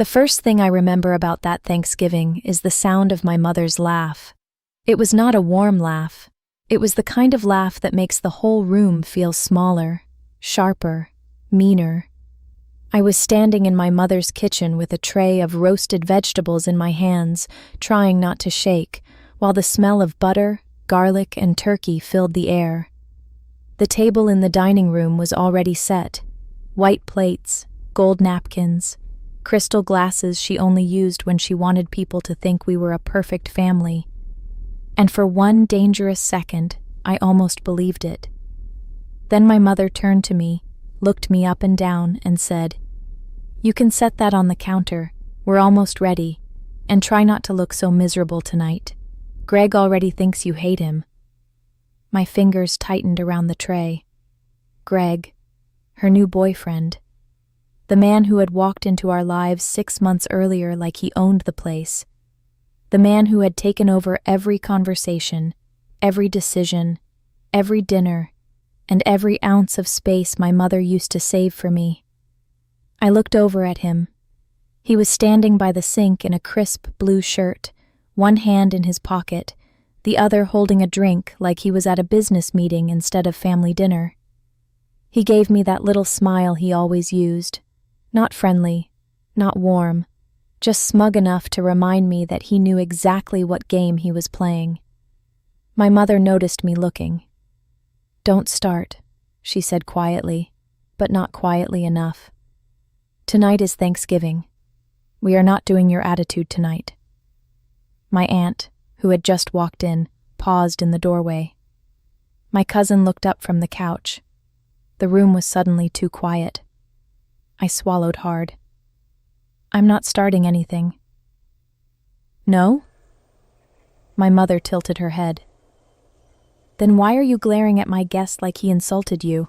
The first thing I remember about that Thanksgiving is the sound of my mother's laugh. It was not a warm laugh. It was the kind of laugh that makes the whole room feel smaller, sharper, meaner. I was standing in my mother's kitchen with a tray of roasted vegetables in my hands, trying not to shake, while the smell of butter, garlic, and turkey filled the air. The table in the dining room was already set. White plates, gold napkins, crystal glasses she only used when she wanted people to think we were a perfect family. And for one dangerous second, I almost believed it. Then my mother turned to me, looked me up and down, and said, "You can set that on the counter. We're almost ready. And try not to look so miserable tonight. Greg already thinks you hate him." My fingers tightened around the tray. Greg, her new boyfriend. The man who had walked into our lives 6 months earlier like he owned the place. The man who had taken over every conversation, every decision, every dinner, and every ounce of space my mother used to save for me. I looked over at him. He was standing by the sink in a crisp blue shirt, one hand in his pocket, the other holding a drink like he was at a business meeting instead of family dinner. He gave me that little smile he always used, not friendly, not warm, just smug enough to remind me that he knew exactly what game he was playing. My mother noticed me looking. "Don't start," she said quietly, but not quietly enough. "Tonight is Thanksgiving. We are not doing your attitude tonight." My aunt, who had just walked in, paused in the doorway. My cousin looked up from the couch. The room was suddenly too quiet. I swallowed hard. "I'm not starting anything." "No?" My mother tilted her head. "Then why are you glaring at my guest like he insulted you?"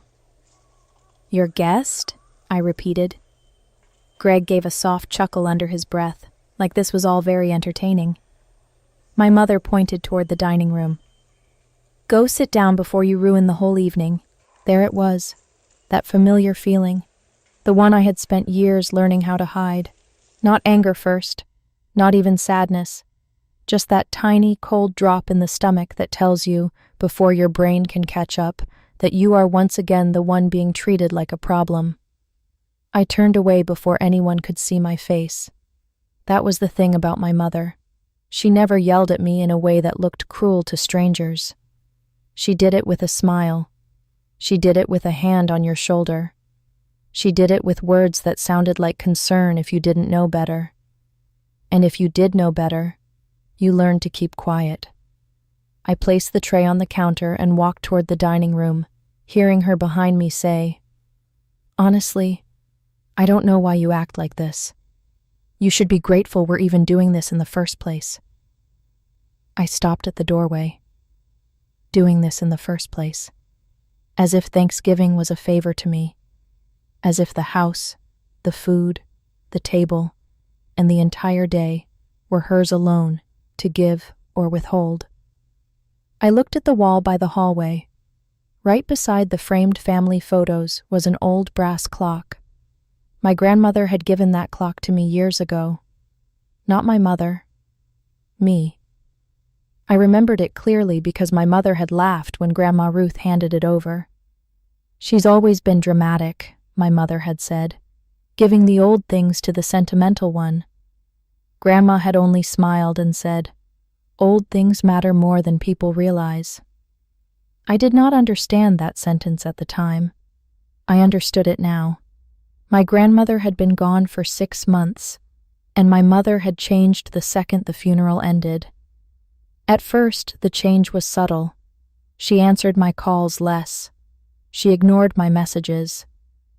"Your guest?" I repeated. Greg gave a soft chuckle under his breath, like this was all very entertaining. My mother pointed toward the dining room. "Go sit down before you ruin the whole evening." There it was, that familiar feeling, the one I had spent years learning how to hide. Not anger first, not even sadness, just that tiny, cold drop in the stomach that tells you, before your brain can catch up, that you are once again the one being treated like a problem. I turned away before anyone could see my face. That was the thing about my mother. She never yelled at me in a way that looked cruel to strangers. She did it with a smile. She did it with a hand on your shoulder. She did it with words that sounded like concern if you didn't know better. And if you did know better, you learned to keep quiet. I placed the tray on the counter and walked toward the dining room, hearing her behind me say, "Honestly, I don't know why you act like this. You should be grateful we're even doing this in the first place." I stopped at the doorway. Doing this in the first place. As if Thanksgiving was a favor to me. As if the house, the food, the table, and the entire day were hers alone to give or withhold. I looked at the wall by the hallway. Right beside the framed family photos was an old brass clock. My grandmother had given that clock to me years ago. Not my mother. Me. I remembered it clearly because my mother had laughed when Grandma Ruth handed it over. "She's always been dramatic," my mother had said, "giving the old things to the sentimental one." Grandma had only smiled and said, "Old things matter more than people realize." I did not understand that sentence at the time. I understood it now. My grandmother had been gone for 6 months, and my mother had changed the second the funeral ended. At first, the change was subtle. She answered my calls less. She ignored my messages.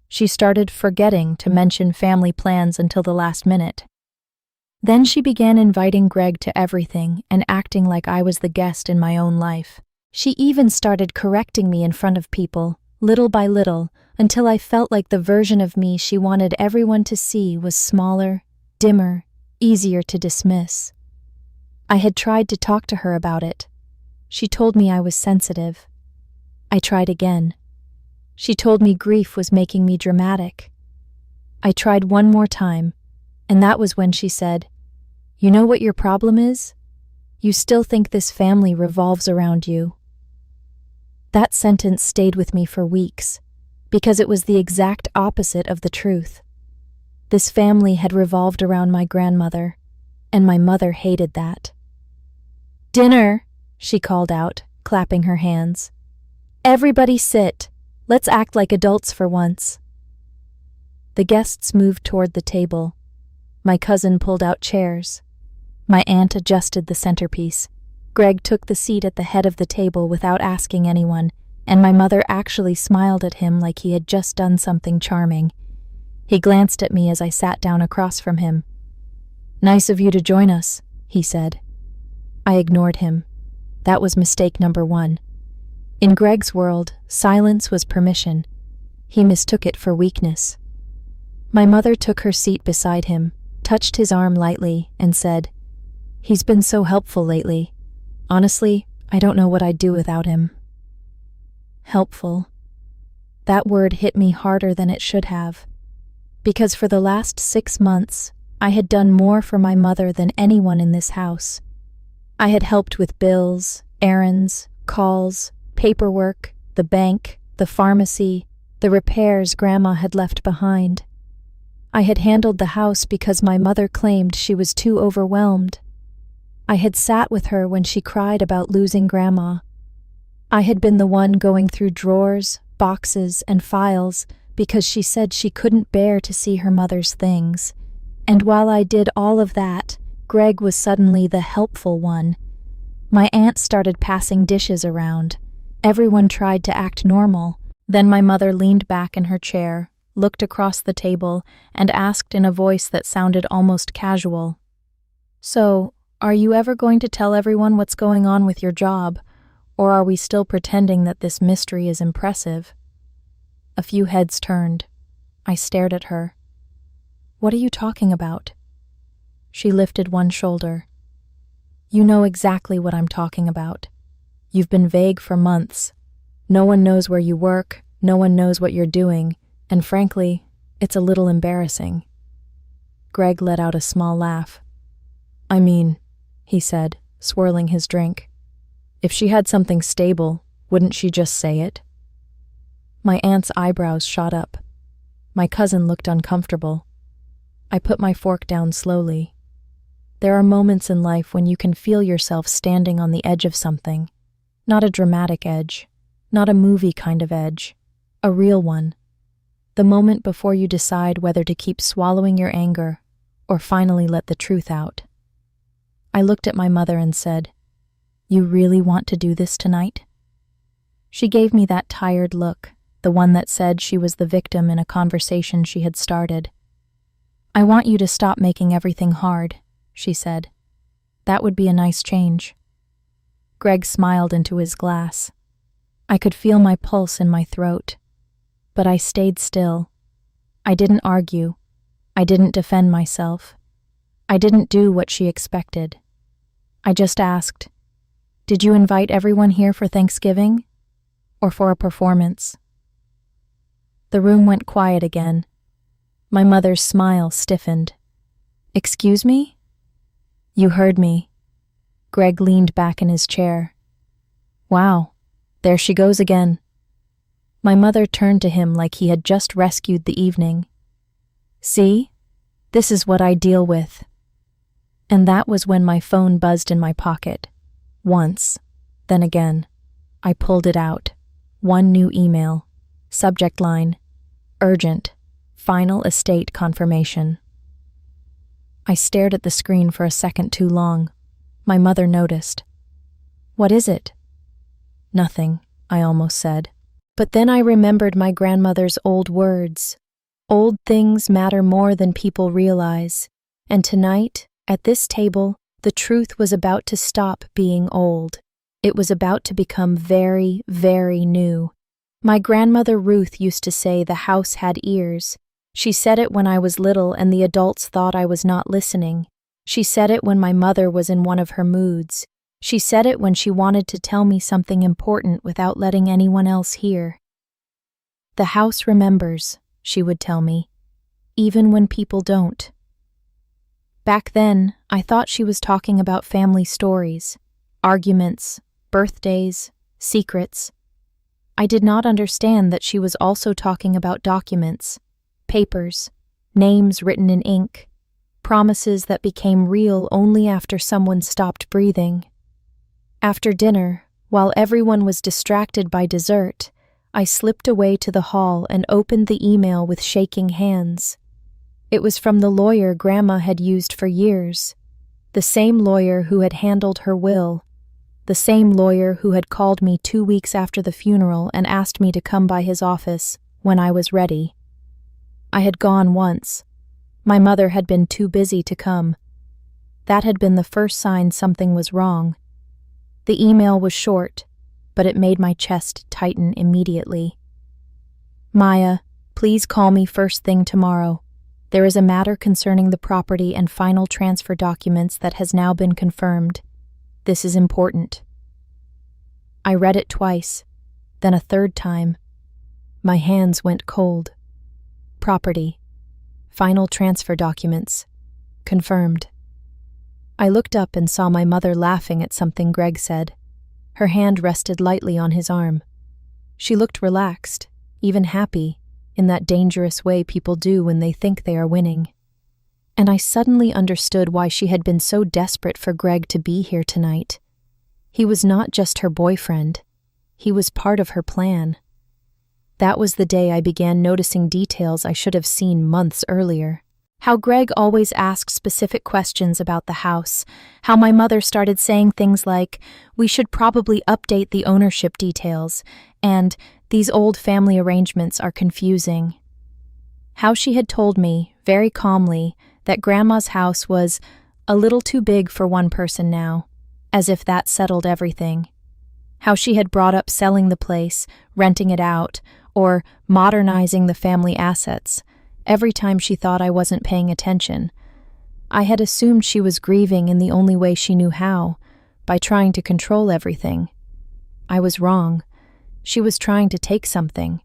She started forgetting to mention family plans until the last minute. Then she began inviting Greg to everything and acting like I was the guest in my own life. She even started correcting me in front of people, little by little, until I felt like the version of me she wanted everyone to see was smaller, dimmer, easier to dismiss. I had tried to talk to her about it. She told me I was sensitive. I tried again. She told me grief was making me dramatic. I tried one more time, And that was when she said, "You know what your problem is? You still think this family revolves around you." That sentence stayed with me for weeks, because it was the exact opposite of the truth. This family had revolved around my grandmother, and my mother hated that. "Dinner," she called out, clapping her hands. "Everybody sit. Let's act like adults for once." The guests moved toward the table. My cousin pulled out chairs. My aunt adjusted the centerpiece. Greg took the seat at the head of the table without asking anyone, and my mother actually smiled at him like he had just done something charming. He glanced at me as I sat down across from him. "Nice of you to join us," he said. I ignored him. That was mistake number one. In Greg's world, silence was permission. He mistook it for weakness. My mother took her seat beside him, touched his arm lightly, and said, "He's been so helpful lately. Honestly, I don't know what I'd do without him." Helpful. That word hit me harder than it should have, because for the last 6 months, I had done more for my mother than anyone in this house. I had helped with bills, errands, calls, paperwork, the bank, the pharmacy, the repairs Grandma had left behind. I had handled the house because my mother claimed she was too overwhelmed. I had sat with her when she cried about losing Grandma. I had been the one going through drawers, boxes, and files because she said she couldn't bear to see her mother's things. And while I did all of that, Greg was suddenly the helpful one. My aunt started passing dishes around. Everyone tried to act normal. Then my mother leaned back in her chair, looked across the table, and asked in a voice that sounded almost casual, "So, are you ever going to tell everyone what's going on with your job, or are we still pretending that this mystery is impressive?" A few heads turned. I stared at her. "What are you talking about?" She lifted one shoulder. "You know exactly what I'm talking about. You've been vague for months. No one knows where you work, no one knows what you're doing, and frankly, it's a little embarrassing." Greg let out a small laugh. "I mean," he said, swirling his drink, "if she had something stable, wouldn't she just say it?" My aunt's eyebrows shot up. My cousin looked uncomfortable. I put my fork down slowly. There are moments in life when you can feel yourself standing on the edge of something. Not a dramatic edge, not a movie kind of edge, a real one. The moment before you decide whether to keep swallowing your anger or finally let the truth out. I looked at my mother and said, "You really want to do this tonight?" She gave me that tired look, the one that said she was the victim in a conversation she had started. "I want you to stop making everything hard," she said. "That would be a nice change." Greg smiled into his glass. I could feel my pulse in my throat, but I stayed still. I didn't argue. I didn't defend myself. I didn't do what she expected. I just asked, "Did you invite everyone here for Thanksgiving? Or for a performance?" The room went quiet again. My mother's smile stiffened. "Excuse me?" "You heard me." Greg leaned back in his chair. "Wow, there she goes again." My mother turned to him like he had just rescued the evening. "See? This is what I deal with." And that was when my phone buzzed in my pocket. Once, then again. I pulled it out. One new email. Subject line, "Urgent. Final estate confirmation." I stared at the screen for a second too long. My mother noticed. "What is it?" "Nothing," I almost said. But then I remembered my grandmother's old words. Old things matter more than people realize. And tonight, at this table, the truth was about to stop being old. It was about to become very, very new. My grandmother Ruth used to say the house had ears. She said it when I was little and the adults thought I was not listening. She said it when my mother was in one of her moods. She said it when she wanted to tell me something important without letting anyone else hear. "The house remembers," she would tell me, "even when people don't." Back then, I thought she was talking about family stories, arguments, birthdays, secrets. I did not understand that she was also talking about documents, papers, names written in ink, promises that became real only after someone stopped breathing. After dinner, while everyone was distracted by dessert, I slipped away to the hall and opened the email with shaking hands. It was from the lawyer Grandma had used for years, the same lawyer who had handled her will, the same lawyer who had called me 2 weeks after the funeral and asked me to come by his office when I was ready. I had gone once. My mother had been too busy to come. That had been the first sign something was wrong. The email was short, but it made my chest tighten immediately. Maya, please call me first thing tomorrow. There is a matter concerning the property and final transfer documents that has now been confirmed. This is important. I read it twice, then a third time. My hands went cold. Property. Final transfer documents. Confirmed. I looked up and saw my mother laughing at something Greg said. Her hand rested lightly on his arm. She looked relaxed, even happy, in that dangerous way people do when they think they are winning. And I suddenly understood why she had been so desperate for Greg to be here tonight. He was not just her boyfriend. He was part of her plan. That was the day I began noticing details I should have seen months earlier. How Greg always asked specific questions about the house, how my mother started saying things like, "We should probably update the ownership details," and "These old family arrangements are confusing." How she had told me, very calmly, that Grandma's house was a little too big for one person now, as if that settled everything. How she had brought up selling the place, renting it out, or modernizing the family assets, every time she thought I wasn't paying attention. I had assumed she was grieving in the only way she knew how, by trying to control everything. I was wrong. She was trying to take something.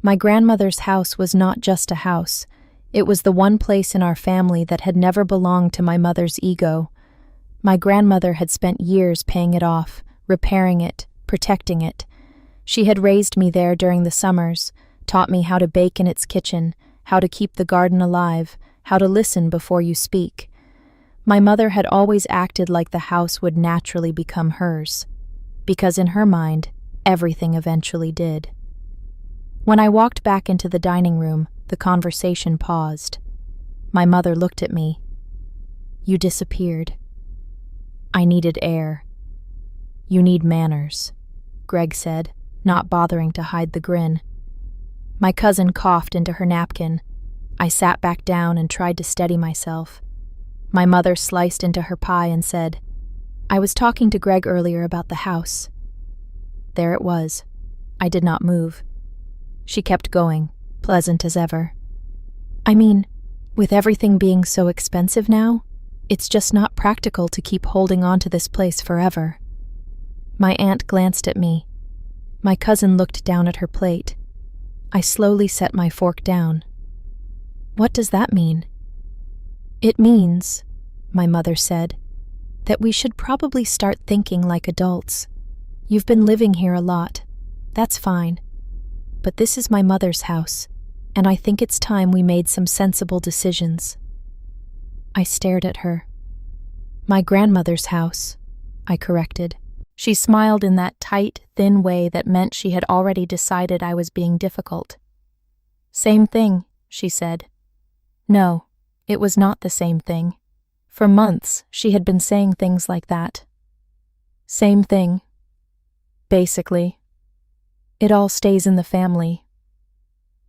My grandmother's house was not just a house. It was the one place in our family that had never belonged to my mother's ego. My grandmother had spent years paying it off, repairing it, protecting it. She had raised me there during the summers, taught me how to bake in its kitchen, how to keep the garden alive, how to listen before you speak. My mother had always acted like the house would naturally become hers, because in her mind, everything eventually did. When I walked back into the dining room, the conversation paused. My mother looked at me. "You disappeared." I needed air. "You need manners," Greg said, not bothering to hide the grin. My cousin coughed into her napkin. I sat back down and tried to steady myself. My mother sliced into her pie and said, "I was talking to Greg earlier about the house." There it was. I did not move. She kept going, pleasant as ever. "I mean, with everything being so expensive now, it's just not practical to keep holding on to this place forever." My aunt glanced at me. My cousin looked down at her plate. I slowly set my fork down. "What does that mean?" "It means," my mother said, "that we should probably start thinking like adults. You've been living here a lot. That's fine. But this is my mother's house, and I think it's time we made some sensible decisions." I stared at her. "My grandmother's house," I corrected. She smiled in that tight, thin way that meant she had already decided I was being difficult. "Same thing," she said. No, it was not the same thing. For months, she had been saying things like that. "Same thing. Basically. It all stays in the family."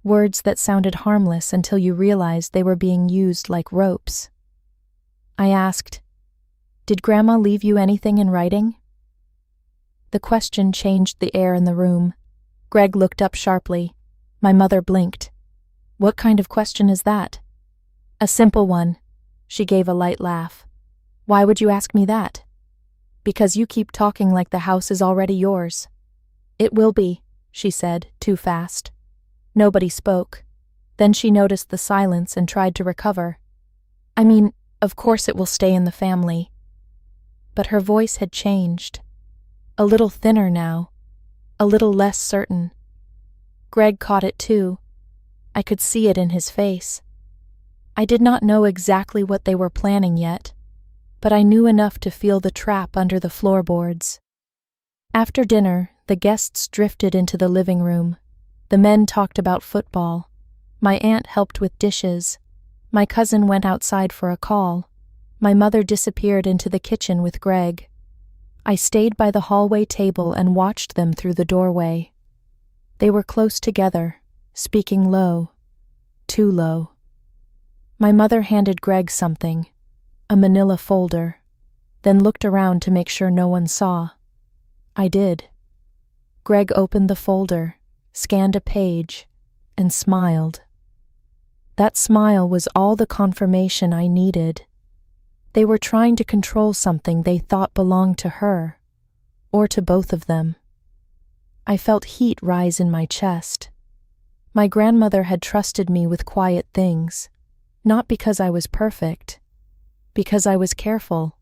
Words that sounded harmless until you realized they were being used like ropes. I asked, "Did Grandma leave you anything in writing?" The question changed the air in the room. Greg looked up sharply. My mother blinked. "What kind of question is that?" "A simple one." She gave a light laugh. "Why would you ask me that?" "Because you keep talking like the house is already yours." "It will be," she said, too fast. Nobody spoke. Then she noticed the silence and tried to recover. "I mean, Of course it will stay in the family. But her voice had changed. A little thinner now, a little less certain. Greg caught it too. I could see it in his face. I did not know exactly what they were planning yet, but I knew enough to feel the trap under the floorboards. After dinner, the guests drifted into the living room. The men talked about football. My aunt helped with dishes. My cousin went outside for a call. My mother disappeared into the kitchen with Greg. I stayed by the hallway table and watched them through the doorway. They were close together, speaking low, too low. My mother handed Greg something, a manila folder, then looked around to make sure no one saw. I did. Greg opened the folder, scanned a page, and smiled. That smile was all the confirmation I needed. They were trying to control something they thought belonged to her, or to both of them. I felt heat rise in my chest. My grandmother had trusted me with quiet things, not because I was perfect, because I was careful.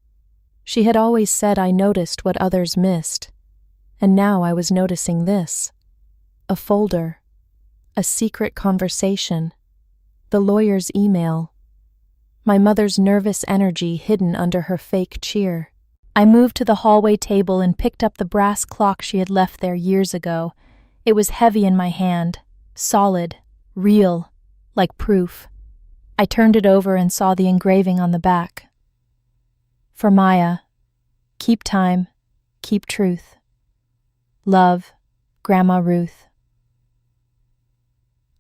She had always said I noticed what others missed, and now I was noticing this. A folder, a secret conversation, the lawyer's email, my mother's nervous energy hidden under her fake cheer. I moved to the hallway table and picked up the brass clock she had left there years ago. It was heavy in my hand, solid, real, like proof. I turned it over and saw the engraving on the back. For Maya, keep time, keep truth. Love, Grandma Ruth.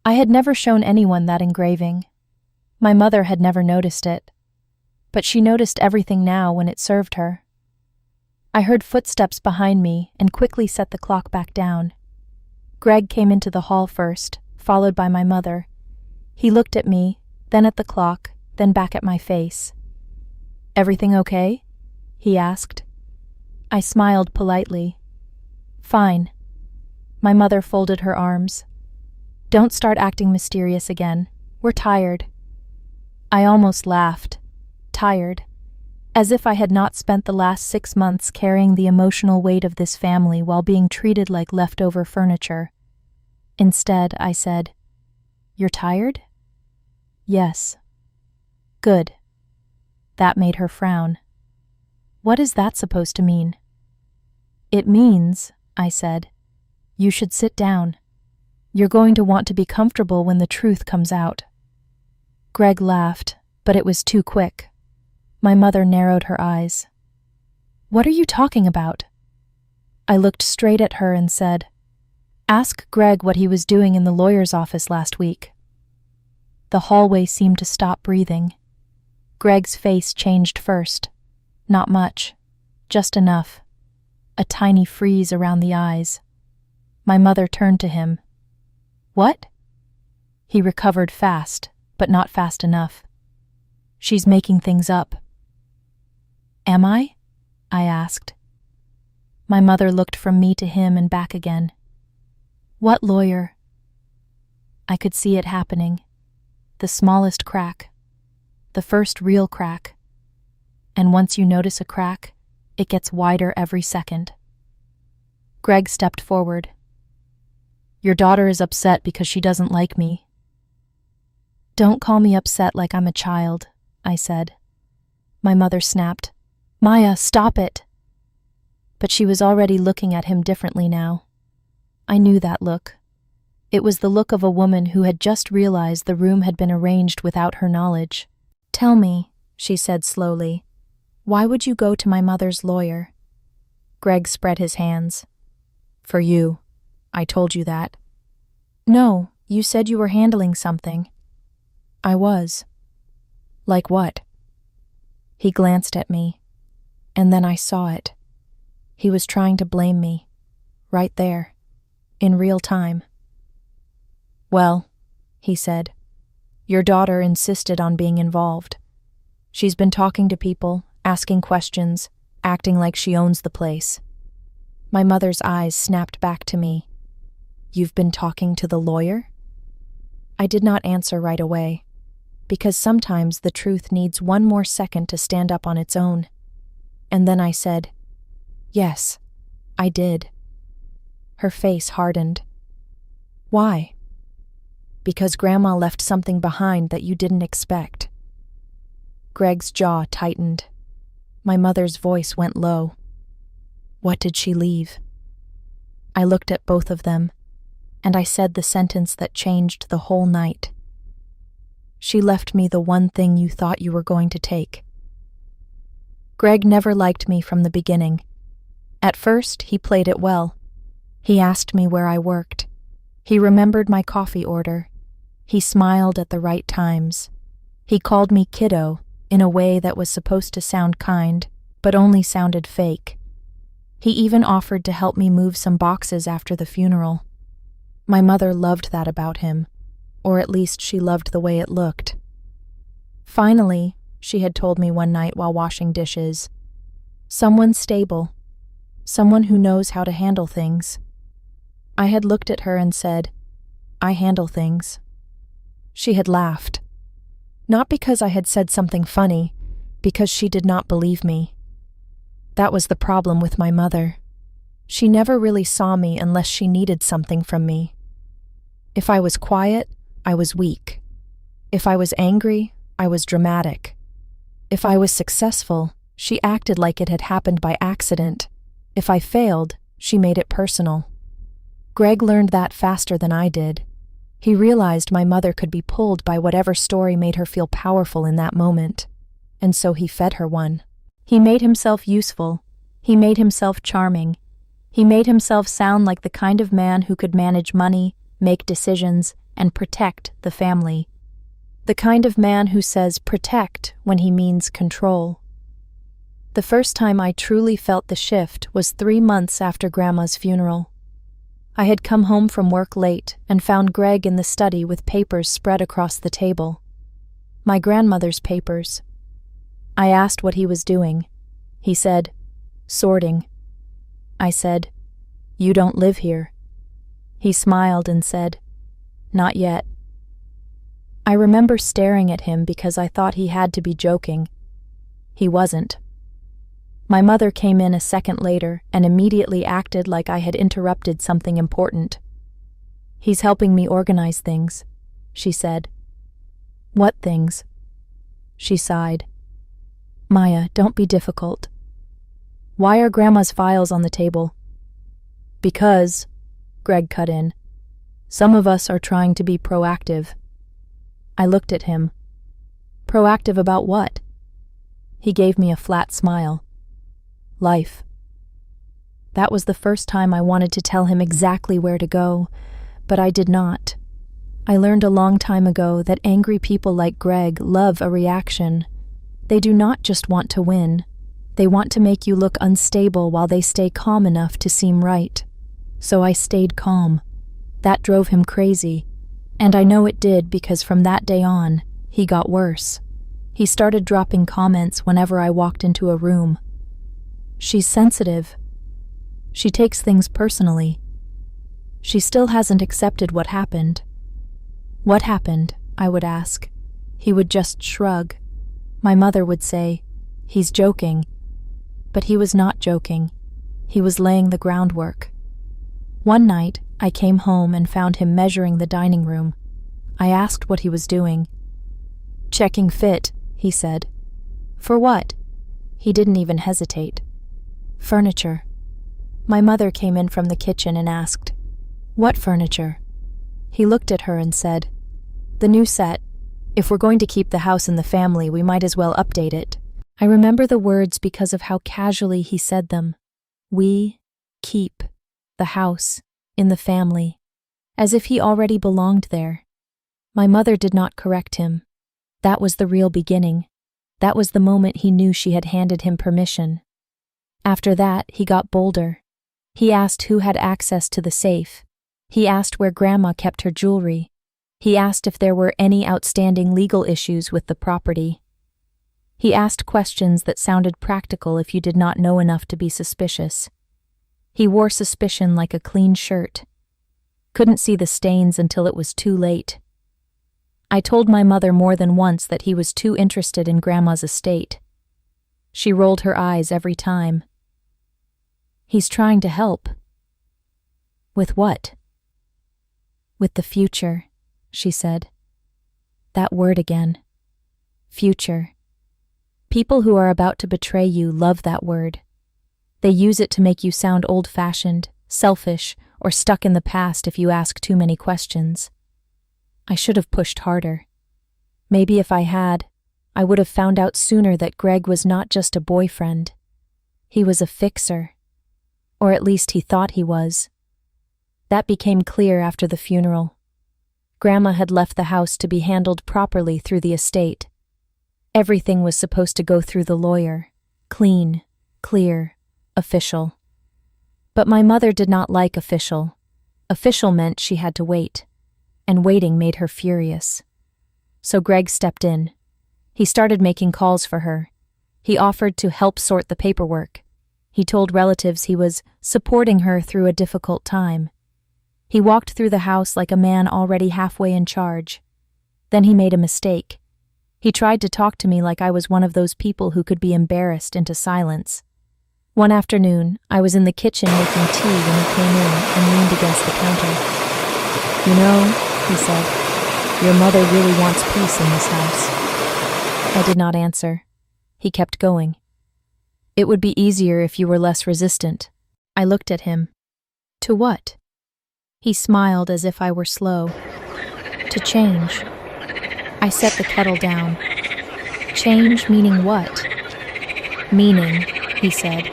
I had never shown anyone that engraving. My mother had never noticed it, but she noticed everything now when it served her. I heard footsteps behind me and quickly set the clock back down. Greg came into the hall first, followed by my mother. He looked at me, then at the clock, then back at my face. "Everything okay?" he asked. I smiled politely. "Fine." My mother folded her arms. "Don't start acting mysterious again. We're tired." I almost laughed. Tired. As if I had not spent the last 6 months carrying the emotional weight of this family while being treated like leftover furniture. Instead, I said, "You're tired?" "Yes." "Good." That made her frown. "What is that supposed to mean?" "It means," I said, "you should sit down. You're going to want to be comfortable when the truth comes out." Greg laughed, but it was too quick. My mother narrowed her eyes. "What are you talking about?" I looked straight at her and said, "Ask Greg what he was doing in the lawyer's office last week." The hallway seemed to stop breathing. Greg's face changed first. Not much, just enough. A tiny freeze around the eyes. My mother turned to him. "What?" He recovered fast, but not fast enough. "She's making things up." "Am I?" I asked. My mother looked from me to him and back again. "What lawyer?" I could see it happening. The smallest crack. The first real crack. And once you notice a crack, it gets wider every second. Greg stepped forward. "Your daughter is upset because she doesn't like me." "Don't call me upset like I'm a child," I said. My mother snapped, "Maya, stop it!" But she was already looking at him differently now. I knew that look. It was the look of a woman who had just realized the room had been arranged without her knowledge. "Tell me," she said slowly, "why would you go to my mother's lawyer?" Greg spread his hands. "For you. I told you that." "No, you said you were handling something." "I was." "Like what?" He glanced at me, and then I saw it. He was trying to blame me, right there, in real time. "Well," he said, "your daughter insisted on being involved. She's been talking to people, asking questions, acting like she owns the place." My mother's eyes snapped back to me. "You've been talking to the lawyer?" I did not answer right away. because sometimes the truth needs one more second to stand up on its own. And then I said, "Yes, I did." Her face hardened. "Why?" "Because Grandma left something behind that you didn't expect." Greg's jaw tightened. My mother's voice went low. "What did she leave?" I looked at both of them, and I said the sentence that changed the whole night. "She left me the one thing you thought you were going to take." Greg never liked me from the beginning. At first, he played it well. He asked me where I worked. He remembered my coffee order. He smiled at the right times. He called me kiddo in a way that was supposed to sound kind, but only sounded fake. He even offered to help me move some boxes after the funeral. My mother loved that about him, or at least she loved the way it looked. Finally, she had told me one night while washing dishes, "Someone stable. Someone who knows how to handle things." I had looked at her and said, "I handle things." She had laughed. Not because I had said something funny, because she did not believe me. That was the problem with my mother. She never really saw me unless she needed something from me. If I was quiet, I was weak. If I was angry, I was dramatic. If I was successful, she acted like it had happened by accident. If I failed, she made it personal. Greg learned that faster than I did. He realized my mother could be pulled by whatever story made her feel powerful in that moment, and so he fed her one. He made himself useful. He made himself charming. He made himself sound like the kind of man who could manage money, make decisions, and protect the family. The kind of man who says protect when he means control. The first time I truly felt the shift was 3 months after Grandma's funeral. I had come home from work late and found Greg in the study with papers spread across the table. My grandmother's papers. I asked what he was doing. He said, "Sorting." I said, "You don't live here." He smiled and said, "Not yet." I remember staring at him because I thought he had to be joking. He wasn't. My mother came in a second later and immediately acted like I had interrupted something important. "He's helping me organize things," she said. "What things?" She sighed. "Maya, don't be difficult." "Why are Grandma's files on the table?" "Because," Greg cut in, "some of us are trying to be proactive." I looked at him. "Proactive about what?" He gave me a flat smile. "Life." That was the first time I wanted to tell him exactly where to go, but I did not. I learned a long time ago that angry people like Greg love a reaction. They do not just want to win. They want to make you look unstable while they stay calm enough to seem right. So I stayed calm. That drove him crazy. And I know it did because from that day on, he got worse. He started dropping comments whenever I walked into a room. "She's sensitive. She takes things personally. She still hasn't accepted what happened." "What happened?" I would ask. He would just shrug. My mother would say, "He's joking." But he was not joking. He was laying the groundwork. One night, I came home and found him measuring the dining room. I asked what he was doing. "Checking fit," he said. "For what?" He didn't even hesitate. "Furniture." My mother came in from the kitchen and asked, "What furniture?" He looked at her and said, "The new set. If we're going to keep the house in the family, we might as well update it." I remember the words because of how casually he said them. We keep the house in the family, as if he already belonged there. My mother did not correct him. That was the real beginning. That was the moment he knew she had handed him permission. After that, he got bolder. He asked who had access to the safe. He asked where Grandma kept her jewelry. He asked if there were any outstanding legal issues with the property. He asked questions that sounded practical if you did not know enough to be suspicious. He wore suspicion like a clean shirt. Couldn't see the stains until it was too late. I told my mother more than once that he was too interested in Grandma's estate. She rolled her eyes every time. He's trying to help. With what? With the future, she said. That word again. Future. People who are about to betray you love that word. They use it to make you sound old-fashioned, selfish, or stuck in the past if you ask too many questions. I should have pushed harder. Maybe if I had, I would have found out sooner that Greg was not just a boyfriend. He was a fixer. Or at least he thought he was. That became clear after the funeral. Grandma had left the house to be handled properly through the estate. Everything was supposed to go through the lawyer. Clean, clear, official. But my mother did not like official. Official meant she had to wait. And waiting made her furious. So Greg stepped in. He started making calls for her. He offered to help sort the paperwork. He told relatives he was supporting her through a difficult time. He walked through the house like a man already halfway in charge. Then he made a mistake. He tried to talk to me like I was one of those people who could be embarrassed into silence. One afternoon, I was in the kitchen making tea when he came in and leaned against the counter. "You know," he said, "your mother really wants peace in this house." I did not answer. He kept going. "It would be easier if you were less resistant." I looked at him. "To what?" He smiled as if I were slow. "To change." I set the kettle down. "Change meaning what?" "Meaning," he said,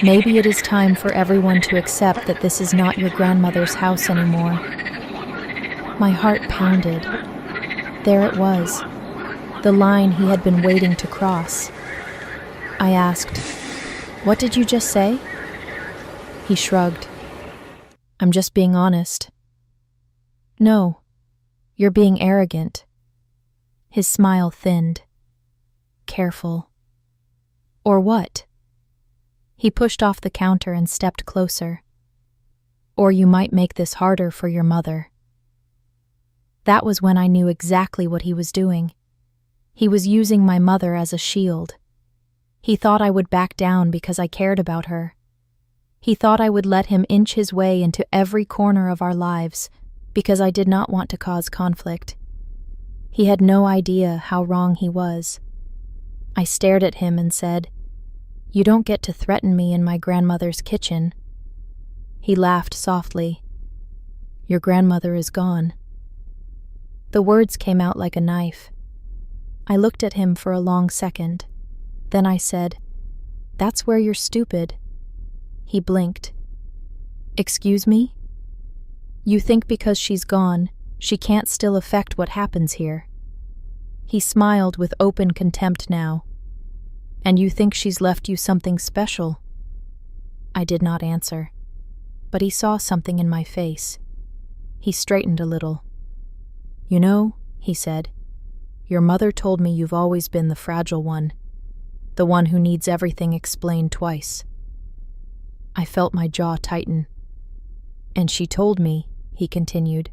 "maybe it is time for everyone to accept that this is not your grandmother's house anymore." My heart pounded. There it was, the line he had been waiting to cross. I asked, "What did you just say?" He shrugged. "I'm just being honest." "No, you're being arrogant." His smile thinned. "Careful." "Or what?" He pushed off the counter and stepped closer. "Or you might make this harder for your mother." That was when I knew exactly what he was doing. He was using my mother as a shield. He thought I would back down because I cared about her. He thought I would let him inch his way into every corner of our lives because I did not want to cause conflict. He had no idea how wrong he was. I stared at him and said, "You don't get to threaten me in my grandmother's kitchen." He laughed softly. "Your grandmother is gone." The words came out like a knife. I looked at him for a long second. Then I said, "That's where you're stupid." He blinked. "Excuse me?" "You think because she's gone, she can't still affect what happens here." He smiled with open contempt now. "And you think she's left you something special?" I did not answer, but he saw something in my face. He straightened a little. "You know," he said, "your mother told me you've always been the fragile one, the one who needs everything explained twice." I felt my jaw tighten. "And she told me," he continued,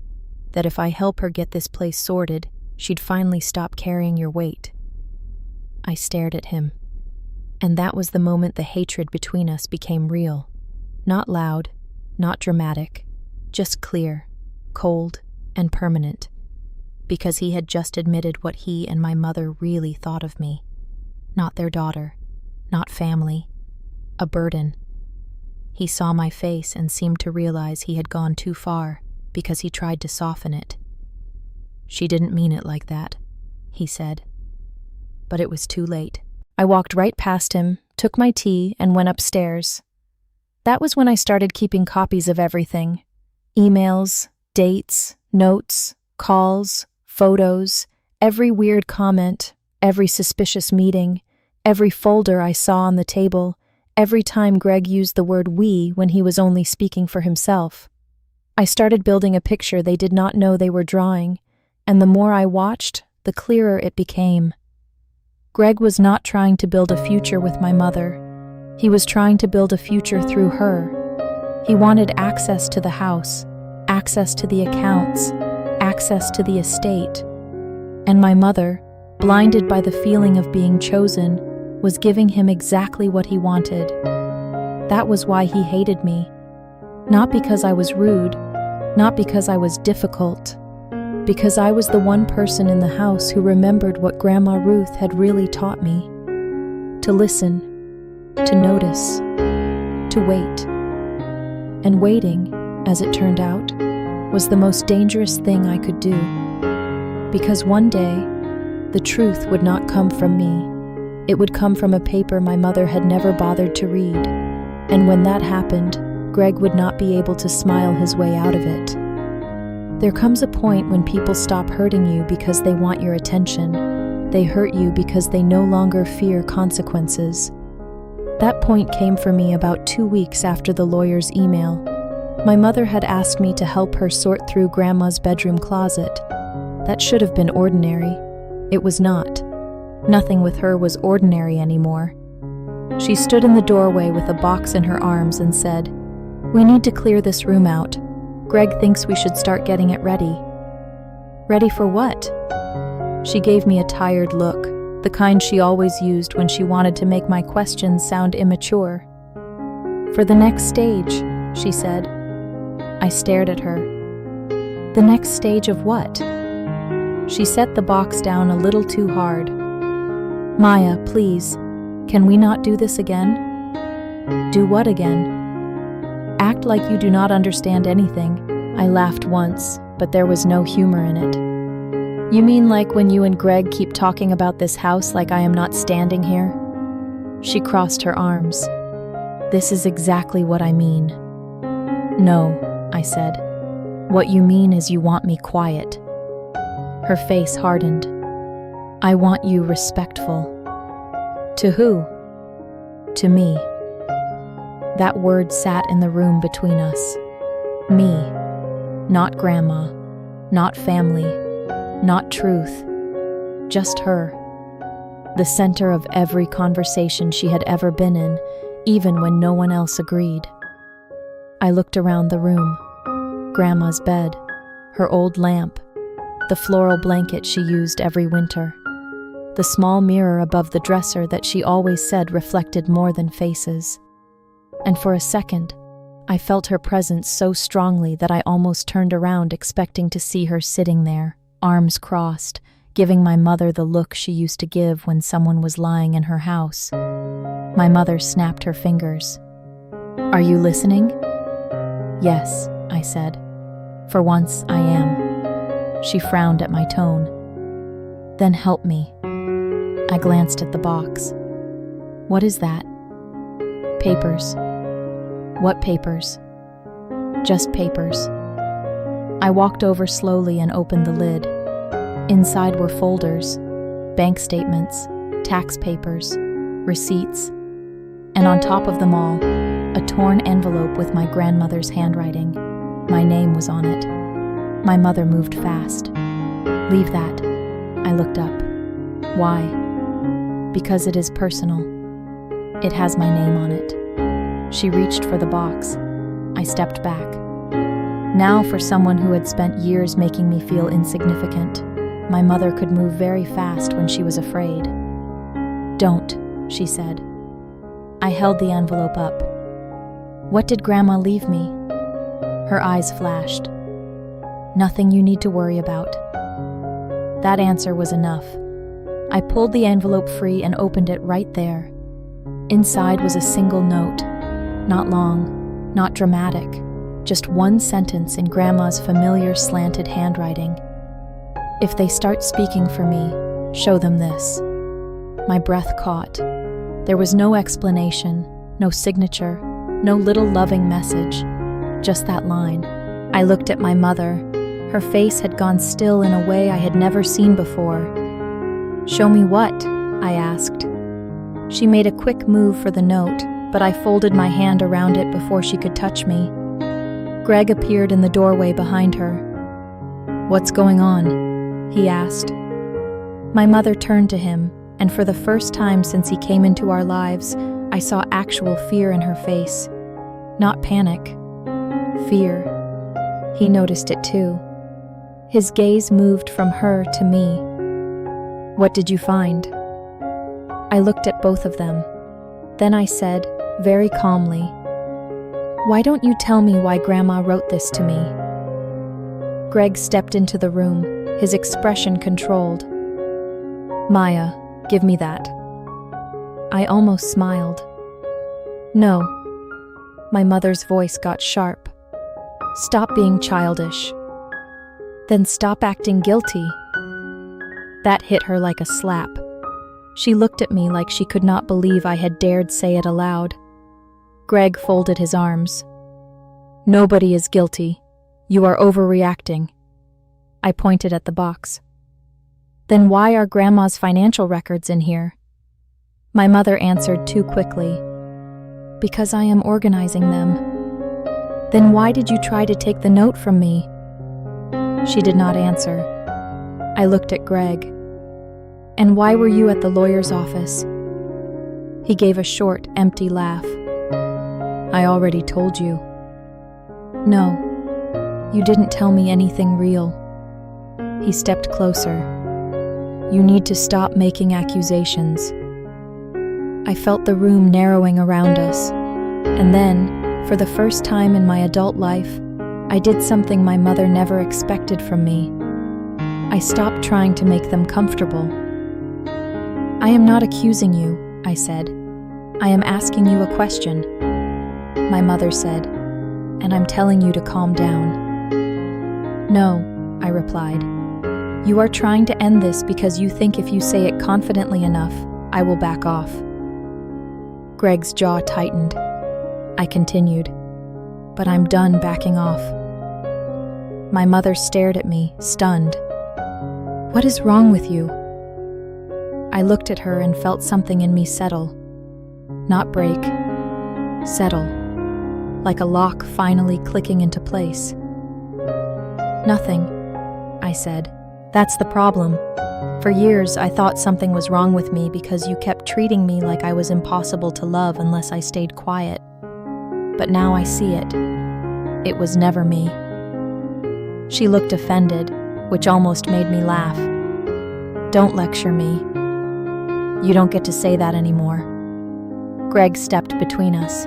"that if I help her get this place sorted, she'd finally stop carrying your weight." I stared at him. And that was the moment the hatred between us became real. Not loud, not dramatic, just clear, cold, and permanent. Because he had just admitted what he and my mother really thought of me. Not their daughter, not family, a burden. He saw my face and seemed to realize he had gone too far because he tried to soften it. "She didn't mean it like that," he said. But it was too late. I walked right past him, took my tea, and went upstairs. That was when I started keeping copies of everything. Emails, dates, notes, calls, photos, every weird comment, every suspicious meeting, every folder I saw on the table, every time Greg used the word "we" when he was only speaking for himself. I started building a picture they did not know they were drawing, and the more I watched, the clearer it became. Greg was not trying to build a future with my mother. He was trying to build a future through her. He wanted access to the house, access to the accounts, access to the estate, And my mother, blinded by the feeling of being chosen, was giving him exactly what he wanted. That was why he hated me. Not because I was rude, not because I was difficult, because I was the one person in the house who remembered what Grandma Ruth had really taught me. To listen, to notice, to wait. And waiting, as it turned out, was the most dangerous thing I could do. Because one day, the truth would not come from me. It would come from a paper my mother had never bothered to read. And when that happened, Greg would not be able to smile his way out of it. There comes a point when people stop hurting you because they want your attention. They hurt you because they no longer fear consequences. That point came for me about 2 weeks after the lawyer's email. My mother had asked me to help her sort through Grandma's bedroom closet. That should have been ordinary. It was not. Nothing with her was ordinary anymore. She stood in the doorway with a box in her arms and said, "We need to clear this room out. Greg thinks we should start getting it ready." Ready for what? She gave me a tired look, the kind she always used when she wanted to make my questions sound immature. "For the next stage," she said. I stared at her. The next stage of what? She set the box down a little too hard. "Maya, please, can we not do this again?" "Do what again?" "Act like you do not understand anything." I laughed once, but there was no humor in it. "You mean like when you and Greg keep talking about this house like I am not standing here?" She crossed her arms. "This is exactly what I mean." "No," I said. "What you mean is you want me quiet." Her face hardened. "I want you respectful." "To who?" "To me." That word sat in the room between us. Me. Not Grandma. Not family. Not truth. Just her. The center of every conversation she had ever been in, even when no one else agreed. I looked around the room. Grandma's bed, her old lamp, the floral blanket she used every winter, the small mirror above the dresser that she always said reflected more than faces. And for a second, I felt her presence so strongly that I almost turned around expecting to see her sitting there, arms crossed, giving my mother the look she used to give when someone was lying in her house. My mother snapped her fingers. "Are you listening?" "Yes," I said. "For once, I am." She frowned at my tone. "Then help me." I glanced at the box. "What is that?" "Papers." "What papers?" "Just papers." I walked over slowly and opened the lid. Inside were folders, bank statements, tax papers, receipts, and on top of them all, a torn envelope with my grandmother's handwriting. My name was on it. My mother moved fast. "Leave that." I looked up. "Why?" "Because it is personal. It has my name on it." She reached for the box. I stepped back. Now for someone who had spent years making me feel insignificant. My mother could move very fast when she was afraid. "Don't," she said. I held the envelope up. "What did Grandma leave me?" Her eyes flashed. "Nothing you need to worry about." That answer was enough. I pulled the envelope free and opened it right there. Inside was a single note. Not long, not dramatic, just one sentence in Grandma's familiar slanted handwriting. "If they start speaking for me, show them this." My breath caught. There was no explanation, no signature, no little loving message, just that line. I looked at my mother. Her face had gone still in a way I had never seen before. "Show me what?" I asked. She made a quick move for the note, but I folded my hand around it before she could touch me. Greg appeared in the doorway behind her. "What's going on?" he asked. My mother turned to him, and for the first time since he came into our lives, I saw actual fear in her face. Not panic. Fear. He noticed it too. His gaze moved from her to me, What did you find? I looked at both of them. Then I said, very calmly, "Why don't you tell me why Grandma wrote this to me?" Greg stepped into the room, his expression controlled. "Maya, give me that." I almost smiled. "No." My mother's voice got sharp. "Stop being childish." "Then stop acting guilty." That hit her like a slap. She looked at me like she could not believe I had dared say it aloud. Greg folded his arms. "Nobody is guilty. You are overreacting." I pointed at the box. "Then why are Grandma's financial records in here?" My mother answered too quickly. "Because I am organizing them." "Then why did you try to take the note from me?" She did not answer. I looked at Greg. "And why were you at the lawyer's office?" He gave a short, empty laugh. "I already told you." "No, you didn't tell me anything real." He stepped closer. "You need to stop making accusations." I felt the room narrowing around us. And then, for the first time in my adult life, I did something my mother never expected from me. I stopped trying to make them comfortable. "I am not accusing you," I said. "I am asking you a question." My mother said, "And I'm telling you to calm down." "No," I replied. "You are trying to end this because you think if you say it confidently enough, I will back off." Greg's jaw tightened. I continued, "But I'm done backing off." My mother stared at me, stunned. "What is wrong with you?" I looked at her and felt something in me settle. Not break. Settle. Like a lock finally clicking into place. "Nothing," I said. "That's the problem. For years, I thought something was wrong with me because you kept treating me like I was impossible to love unless I stayed quiet. But now I see it. It was never me." She looked offended, which almost made me laugh. "Don't lecture me. You don't get to say that anymore." Greg stepped between us.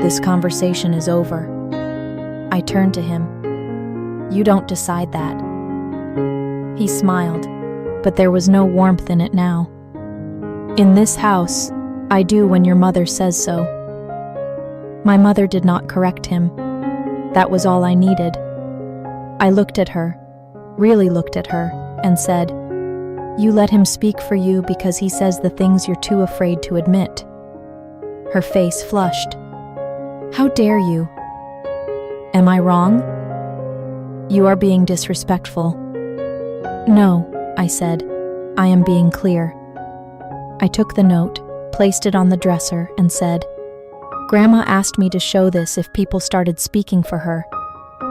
"This conversation is over." I turned to him. "You don't decide that." He smiled, but there was no warmth in it now. "In this house, I do when your mother says so." My mother did not correct him. That was all I needed. I looked at her, really looked at her, and said, "You let him speak for you because he says the things you're too afraid to admit." Her face flushed. "How dare you?" "Am I wrong?" "You are being disrespectful." "No," I said. "I am being clear." I took the note, placed it on the dresser, and said, "Grandma asked me to show this if people started speaking for her.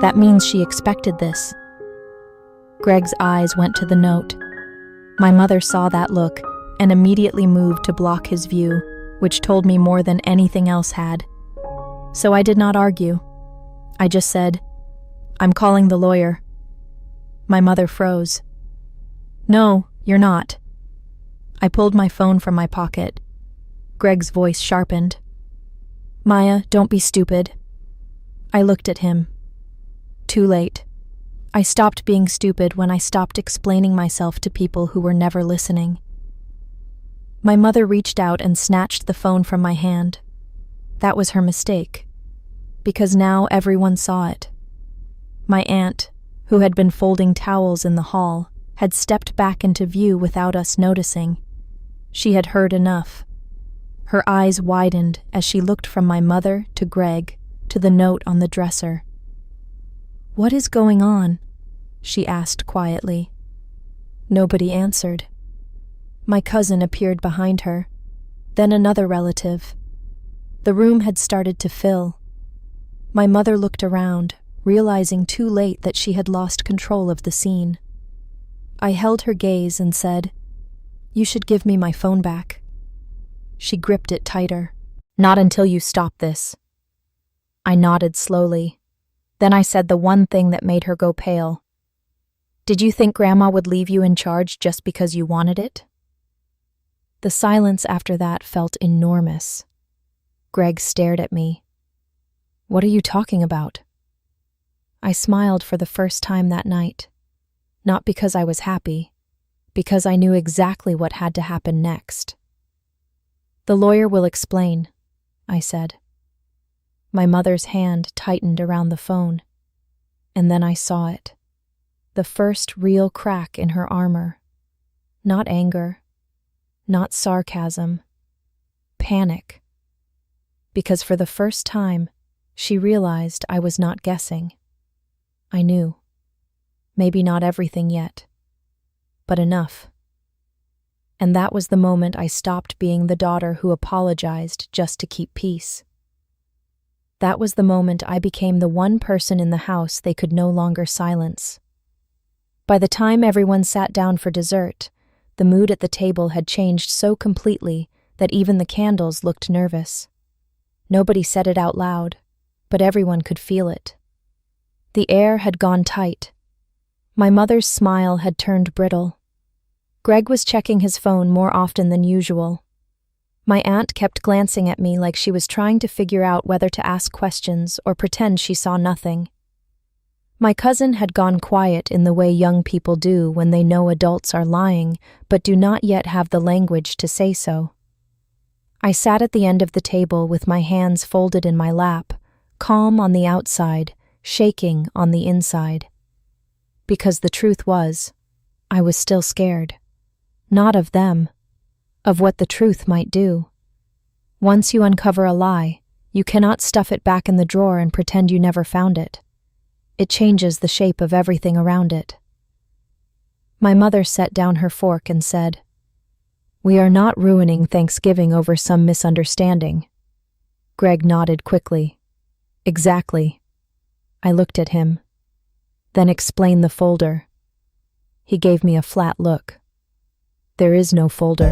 That means she expected this." Greg's eyes went to the note. My mother saw that look and immediately moved to block his view, which told me more than anything else had. So I did not argue. I just said, "I'm calling the lawyer." My mother froze. "No, you're not." I pulled my phone from my pocket. Greg's voice sharpened. "Maya, don't be stupid." I looked at him. Too late. I stopped being stupid when I stopped explaining myself to people who were never listening. My mother reached out and snatched the phone from my hand. That was her mistake, because now everyone saw it. My aunt, who had been folding towels in the hall, had stepped back into view without us noticing. She had heard enough. Her eyes widened as she looked from my mother to Greg to the note on the dresser. "What is going on?" she asked quietly. Nobody answered. My cousin appeared behind her, then another relative. The room had started to fill. My mother looked around, realizing too late that she had lost control of the scene. I held her gaze and said, "You should give me my phone back." She gripped it tighter. "Not until you stop this." I nodded slowly. Then I said the one thing that made her go pale. Did you think Grandma would leave you in charge just because you wanted it? The silence after that felt enormous. Greg stared at me. What are you talking about? I smiled for the first time that night. Not because I was happy, because I knew exactly what had to happen next. The lawyer will explain, I said. My mother's hand tightened around the phone, and then I saw it. The first real crack in her armor. Not anger, not sarcasm, panic. Because for the first time, she realized I was not guessing. I knew. Maybe not everything yet, but enough. And that was the moment I stopped being the daughter who apologized just to keep peace. That was the moment I became the one person in the house they could no longer silence. By the time everyone sat down for dessert, the mood at the table had changed so completely that even the candles looked nervous. Nobody said it out loud, but everyone could feel it. The air had gone tight. My mother's smile had turned brittle. Greg was checking his phone more often than usual. My aunt kept glancing at me like she was trying to figure out whether to ask questions or pretend she saw nothing. My cousin had gone quiet in the way young people do when they know adults are lying but do not yet have the language to say so. I sat at the end of the table with my hands folded in my lap, calm on the outside, shaking on the inside. Because the truth was, I was still scared. Not of them, of what the truth might do. Once you uncover a lie, you cannot stuff it back in the drawer and pretend you never found it. It changes the shape of everything around it. My mother set down her fork and said, "We are not ruining Thanksgiving over some misunderstanding." Greg nodded quickly. "Exactly." I looked at him. "Then explain the folder." He gave me a flat look. "There is no folder."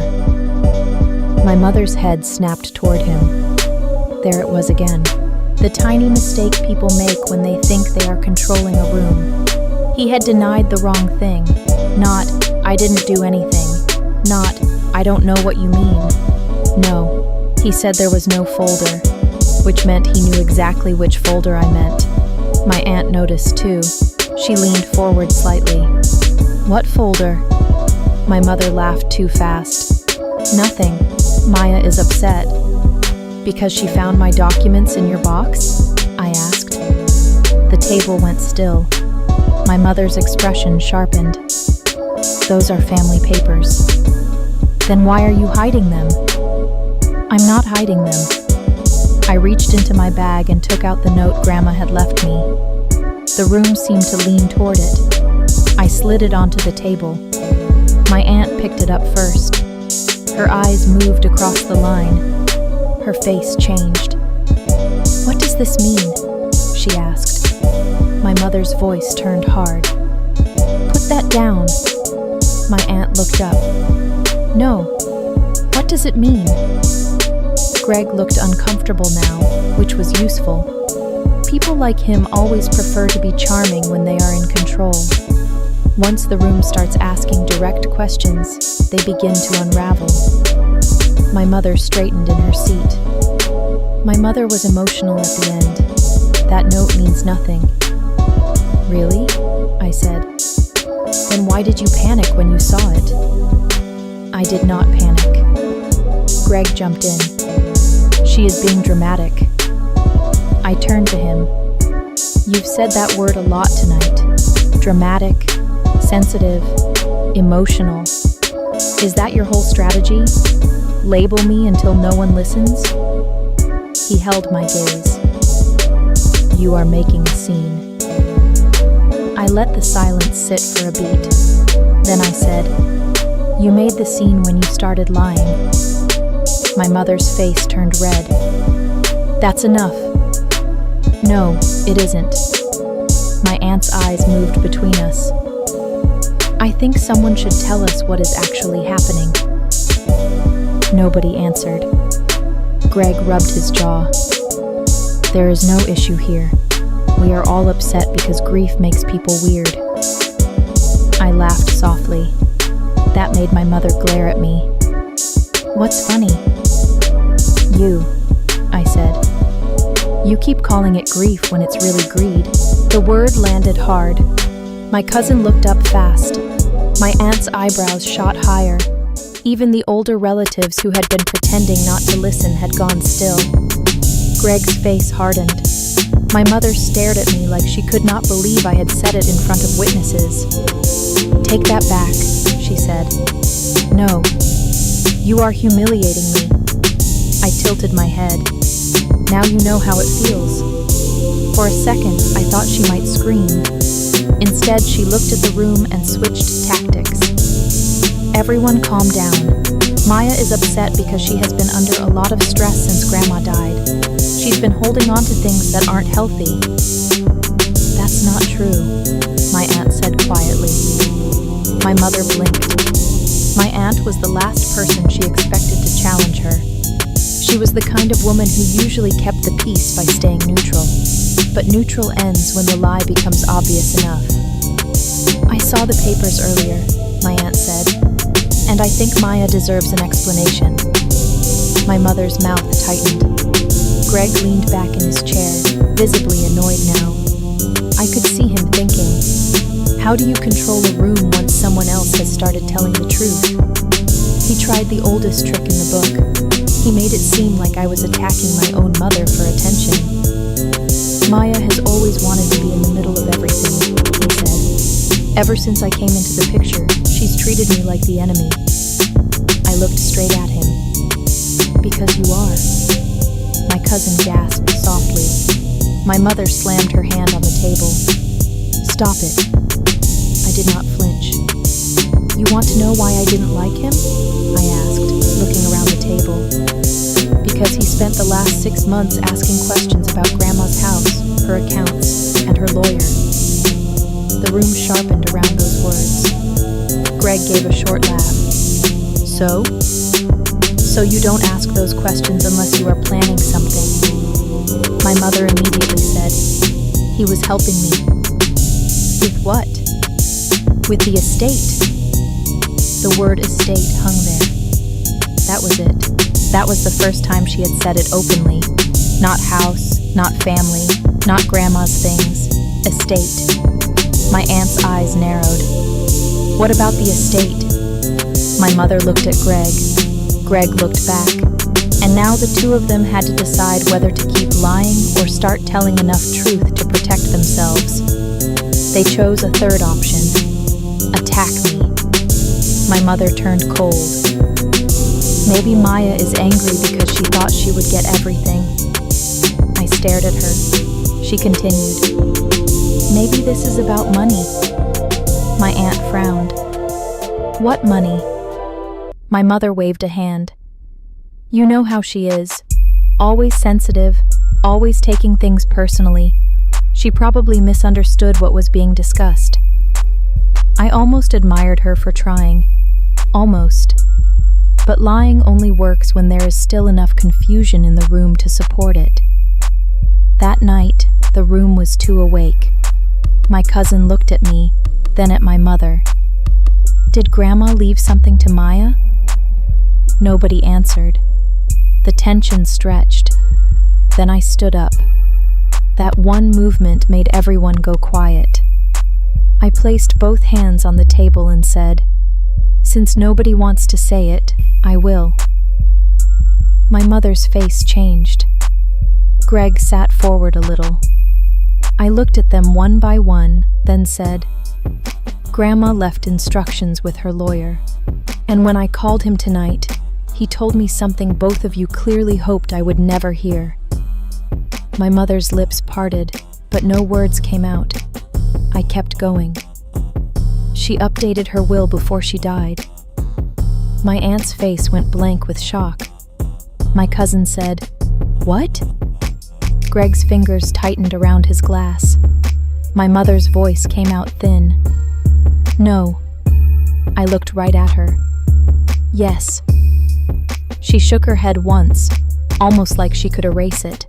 My mother's head snapped toward him. There it was again. The tiny mistake people make when they think they are controlling a room. He had denied the wrong thing. Not, "I didn't do anything." Not, "I don't know what you mean." No, he said there was no folder, which meant he knew exactly which folder I meant. My aunt noticed too. She leaned forward slightly. "What folder?" My mother laughed too fast. "Nothing. Maya is upset." "Because she found my documents in your box?" I asked. The table went still. My mother's expression sharpened. "Those are family papers." "Then why are you hiding them?" "I'm not hiding them." I reached into my bag and took out the note Grandma had left me. The room seemed to lean toward it. I slid it onto the table. My aunt picked it up first. Her eyes moved across the line. Her face changed. "What does this mean?" she asked. My mother's voice turned hard. "Put that down." My aunt looked up. "No. What does it mean?" Greg looked uncomfortable now, which was useful. People like him always prefer to be charming when they are in control. Once the room starts asking direct questions, they begin to unravel. My mother straightened in her seat. My mother was emotional at the end. "That note means nothing." "Really?" I said. "Then why did you panic when you saw it?" I did not panic. Greg jumped in. "She is being dramatic." I turned to him. "You've said that word a lot tonight. Dramatic, sensitive, emotional. Is that your whole strategy? Label me until no one listens?" He held my gaze. "You are making a scene." I let the silence sit for a beat. Then I said, "You made the scene when you started lying." My mother's face turned red. "That's enough." "No, it isn't." My aunt's eyes moved between us. "I think someone should tell us what is actually happening." Nobody answered. Greg rubbed his jaw. "There is no issue here. We are all upset because grief makes people weird." I laughed softly. That made my mother glare at me. "What's funny?" "You," I said. "You keep calling it grief when it's really greed." The word landed hard. My cousin looked up fast. My aunt's eyebrows shot higher. Even the older relatives who had been pretending not to listen had gone still. Greg's face hardened. My mother stared at me like she could not believe I had said it in front of witnesses. "Take that back," she said. "No, you are humiliating me." I tilted my head. "Now you know how it feels." For a second, I thought she might scream. Instead, she looked at the room and switched tactics. "Everyone calm down. Maya is upset because she has been under a lot of stress since Grandma died. She's been holding on to things that aren't healthy." "That's not true," my aunt said quietly. My mother blinked. My aunt was the last person she expected to challenge her. She was the kind of woman who usually kept the peace by staying neutral. But neutral ends when the lie becomes obvious enough. "I saw the papers earlier," my aunt said, "and I think Maya deserves an explanation." My mother's mouth tightened. Greg leaned back in his chair, visibly annoyed now. I could see him thinking, how do you control a room once someone else has started telling the truth? He tried the oldest trick in the book. He made it seem like I was attacking my own mother for attention. "Maya has always wanted to be in the middle of everything," he said. "Ever since I came into the picture, she's treated me like the enemy." I looked straight at him. "Because you are." My cousin gasped softly. My mother slammed her hand on the table. "Stop it." I did not flinch. "You want to know why I didn't like him?" I asked, looking around the table. "Because he spent the last 6 months asking questions about Grandma's house, her accounts, and her lawyer." The room sharpened around those words. Greg gave a short laugh. "So? So you don't ask those questions unless you are planning something?" My mother immediately said, "He was helping me." "With what?" "With the estate." The word estate hung there. That was it. That was the first time she had said it openly. Not house, not family, not Grandma's things. Estate. My aunt's eyes narrowed. "What about the estate?" My mother looked at Greg. Greg looked back. And now the two of them had to decide whether to keep lying or start telling enough truth to protect themselves. They chose a third option. Attack me. My mother turned cold. Maybe Maya is angry because she thought she would get everything. I stared at her. She continued. "Maybe this is about money." My aunt frowned. "What money?" My mother waved a hand. "You know how she is. Always sensitive, always taking things personally. She probably misunderstood what was being discussed." I almost admired her for trying. Almost. But lying only works when there is still enough confusion in the room to support it. That night, the room was too awake. My cousin looked at me, then at my mother. "Did Grandma leave something to Maya?" Nobody answered. The tension stretched. Then I stood up. That one movement made everyone go quiet. I placed both hands on the table and said, "Since nobody wants to say it, I will." My mother's face changed. Greg sat forward a little. I looked at them one by one, then said, "Grandma left instructions with her lawyer. And when I called him tonight, he told me something both of you clearly hoped I would never hear." My mother's lips parted, but no words came out. I kept going. "She updated her will before she died." My aunt's face went blank with shock. My cousin said, "What?" Greg's fingers tightened around his glass. My mother's voice came out thin. "No." I looked right at her. "Yes." She shook her head once, almost like she could erase it.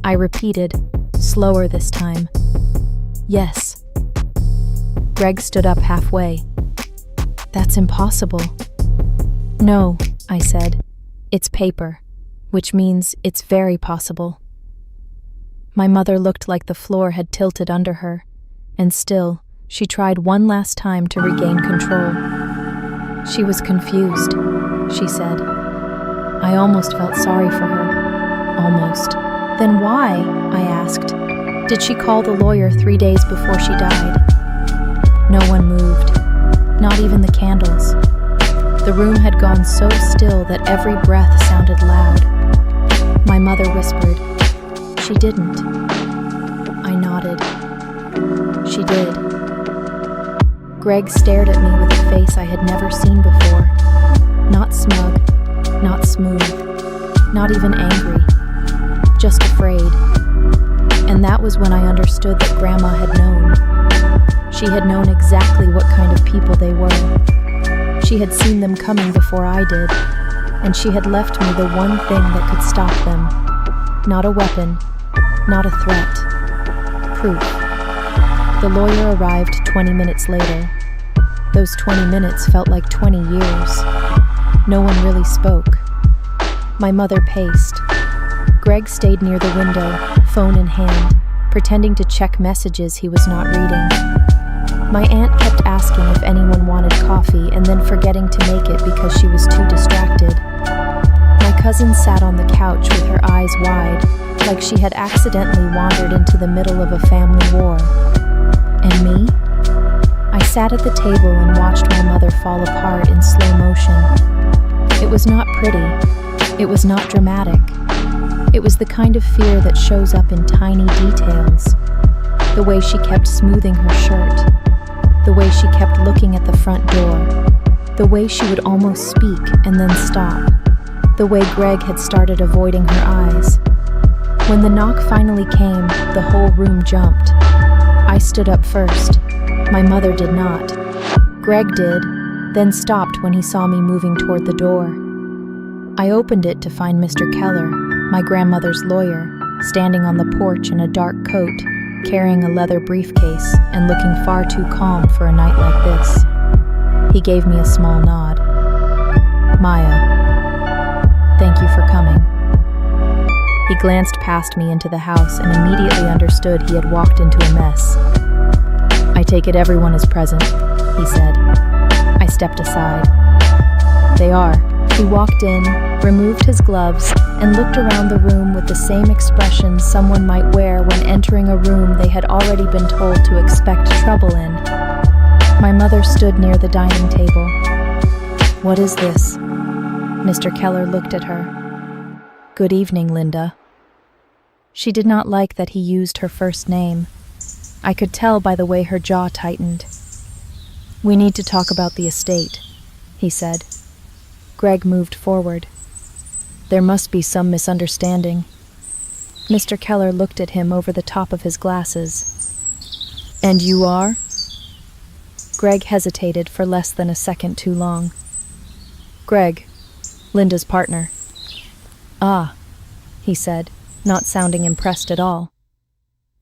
I repeated, slower this time. "Yes." Greg stood up halfway. That's impossible. No, I said. It's paper, which means it's very possible. My mother looked like the floor had tilted under her, and still, she tried one last time to regain control. She was confused, she said. I almost felt sorry for her. Almost. Then why, I asked, did she call the lawyer 3 days before she died? No one moved, not even the candles. The room had gone so still that every breath sounded loud. My mother whispered, "She didn't." I nodded. She did. Greg stared at me with a face I had never seen before. Not smug, not smooth, not even angry, just afraid. And that was when I understood that Grandma had known. She had known exactly what kind of people they were. She had seen them coming before I did, and she had left me the one thing that could stop them. Not a weapon, not a threat. Proof. The lawyer arrived 20 minutes later. Those 20 minutes felt like 20 years. No one really spoke. My mother paced. Greg stayed near the window, phone in hand, pretending to check messages he was not reading. My aunt kept asking if anyone wanted coffee and then forgetting to make it because she was too distracted. My cousin sat on the couch with her eyes wide, like she had accidentally wandered into the middle of a family war. And me? I sat at the table and watched my mother fall apart in slow motion. It was not pretty. It was not dramatic. It was the kind of fear that shows up in tiny details. The way she kept smoothing her shirt. The way she kept looking at the front door. The way she would almost speak and then stop. The way Greg had started avoiding her eyes. When the knock finally came, the whole room jumped. I stood up first. My mother did not. Greg did, then stopped when he saw me moving toward the door. I opened it to find Mr. Keller, my grandmother's lawyer, standing on the porch in a dark coat, carrying a leather briefcase and looking far too calm for a night like this. He gave me a small nod. "Maya, thank you for coming." He glanced past me into the house and immediately understood he had walked into a mess. "I take it everyone is present," he said. I stepped aside. "They are." He walked in, removed his gloves, and looked around the room with the same expression someone might wear when entering a room they had already been told to expect trouble in. My mother stood near the dining table. "What is this?" Mr. Keller looked at her. "Good evening, Linda." She did not like that he used her first name. I could tell by the way her jaw tightened. "We need to talk about the estate," he said. Greg moved forward. "There must be some misunderstanding." Mr. Keller looked at him over the top of his glasses. "And you are?" Greg hesitated for less than a second too long. "Greg, Linda's partner." "Ah," he said, not sounding impressed at all.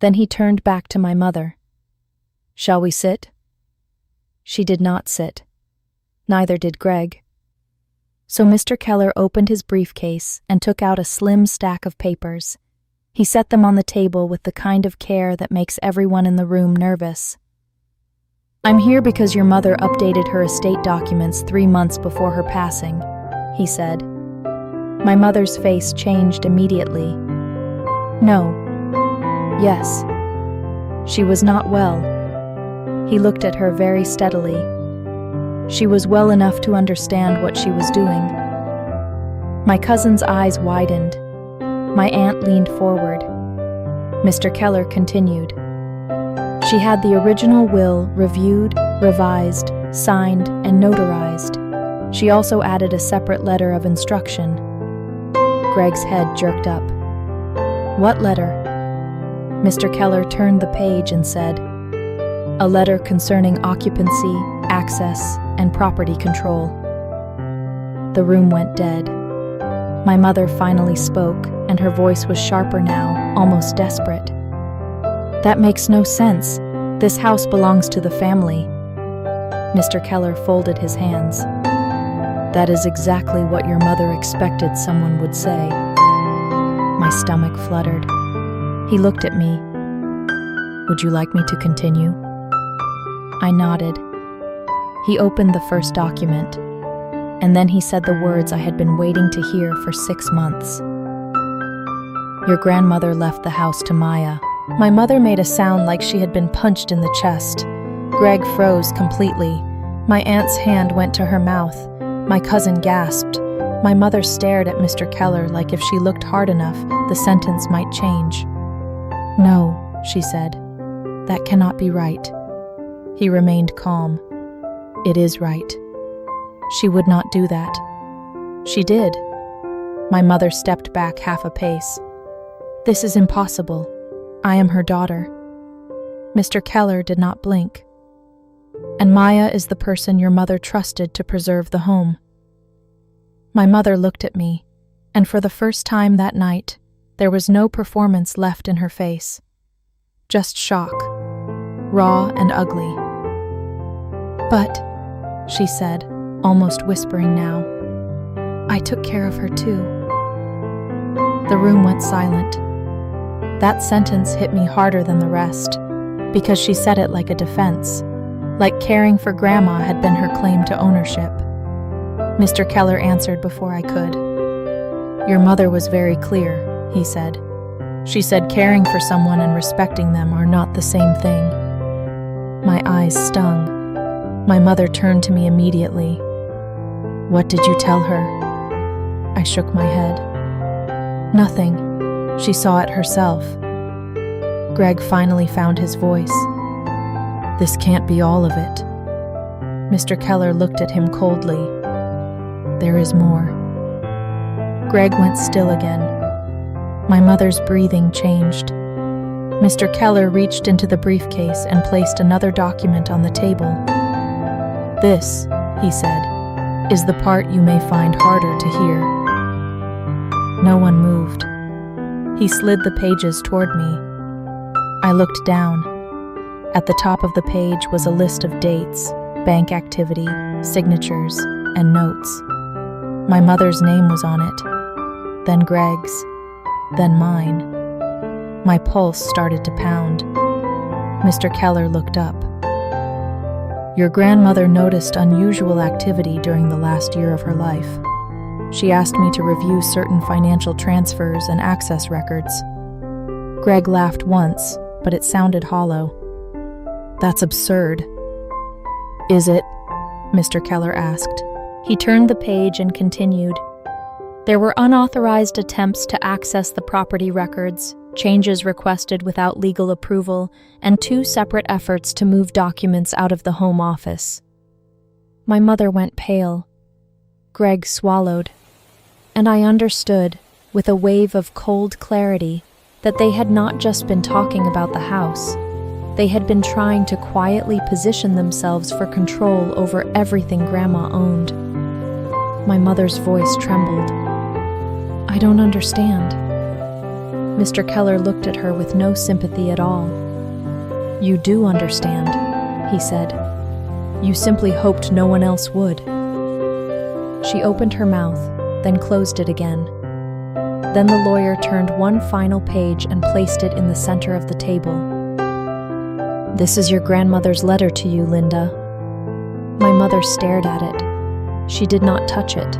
Then he turned back to my mother. "Shall we sit?" She did not sit. Neither did Greg. So Mr. Keller opened his briefcase and took out a slim stack of papers. He set them on the table with the kind of care that makes everyone in the room nervous. "I'm here because your mother updated her estate documents 3 months before her passing," he said. My mother's face changed immediately. "No. Yes. She was not well." He looked at her very steadily. She was well enough to understand what she was doing. My cousin's eyes widened. My aunt leaned forward. Mr. Keller continued. "She had the original will reviewed, revised, signed, and notarized. She also added a separate letter of instruction." Greg's head jerked up. "What letter?" Mr. Keller turned the page and said, "A letter concerning occupancy, access, and property control." The room went dead. My mother finally spoke, and her voice was sharper now, almost desperate. "That makes no sense. This house belongs to the family." Mr. Keller folded his hands. "That is exactly what your mother expected someone would say." My stomach fluttered. He looked at me. "Would you like me to continue?" I nodded. He opened the first document, and then he said the words I had been waiting to hear for 6 months. "Your grandmother left the house to Maya." My mother made a sound like she had been punched in the chest. Greg froze completely. My aunt's hand went to her mouth. My cousin gasped. My mother stared at Mr. Keller like if she looked hard enough, the sentence might change. "No," she said. "That cannot be right." He remained calm. "It is right. She would not do that." "She did." My mother stepped back half a pace. "This is impossible. I am her daughter." Mr. Keller did not blink. "And Maya is the person your mother trusted to preserve the home." My mother looked at me, and for the first time that night, there was no performance left in her face. Just shock, raw and ugly. "But," she said, almost whispering now, "I took care of her too." The room went silent. That sentence hit me harder than the rest, because she said it like a defense, like caring for Grandma had been her claim to ownership. Mr. Keller answered before I could. "Your mother was very clear," he said. "She said caring for someone and respecting them are not the same thing." My eyes stung. My mother turned to me immediately. "What did you tell her?" I shook my head. "Nothing. She saw it herself." Greg finally found his voice. "This can't be all of it." Mr. Keller looked at him coldly. "There is more." Greg went still again. My mother's breathing changed. Mr. Keller reached into the briefcase and placed another document on the table. "This," he said, "is the part you may find harder to hear." No one moved. He slid the pages toward me. I looked down. At the top of the page was a list of dates, bank activity, signatures, and notes. My mother's name was on it, then Greg's, then mine. My pulse started to pound. Mr. Keller looked up. "Your grandmother noticed unusual activity during the last year of her life. She asked me to review certain financial transfers and access records." Greg laughed once, but it sounded hollow. "That's absurd." "Is it?" Mr. Keller asked. He turned the page and continued. "There were unauthorized attempts to access the property records, changes requested without legal approval, and 2 separate efforts to move documents out of the home office." My mother went pale. Greg swallowed. And I understood, with a wave of cold clarity, that they had not just been talking about the house. They had been trying to quietly position themselves for control over everything Grandma owned. My mother's voice trembled. "I don't understand." Mr. Keller looked at her with no sympathy at all. "You do understand," he said. "You simply hoped no one else would." She opened her mouth, then closed it again. Then the lawyer turned one final page and placed it in the center of the table. "This is your grandmother's letter to you, Linda." My mother stared at it. She did not touch it.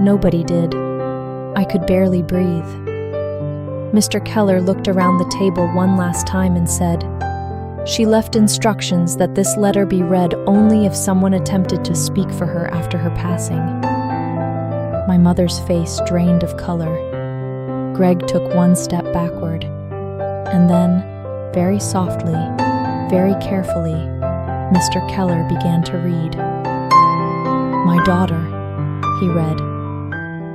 Nobody did. I could barely breathe. Mr. Keller looked around the table one last time and said, "She left instructions that this letter be read only if someone attempted to speak for her after her passing." My mother's face drained of color. Greg took one step backward, and then, very softly, very carefully, Mr. Keller began to read. "My daughter," he read,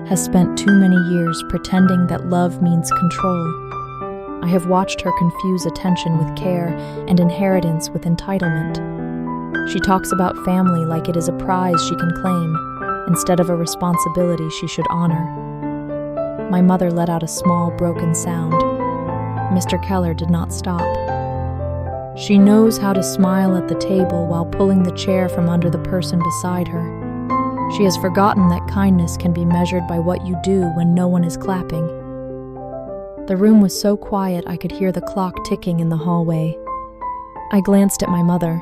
"has spent too many years pretending that love means control. I have watched her confuse attention with care and inheritance with entitlement. She talks about family like it is a prize she can claim, instead of a responsibility she should honor." My mother let out a small, broken sound. Mr. Keller did not stop. She knows how to smile at the table while pulling the chair from under the person beside her. She has forgotten that kindness can be measured by what you do when no one is clapping. The room was so quiet I could hear the clock ticking in the hallway. I glanced at my mother.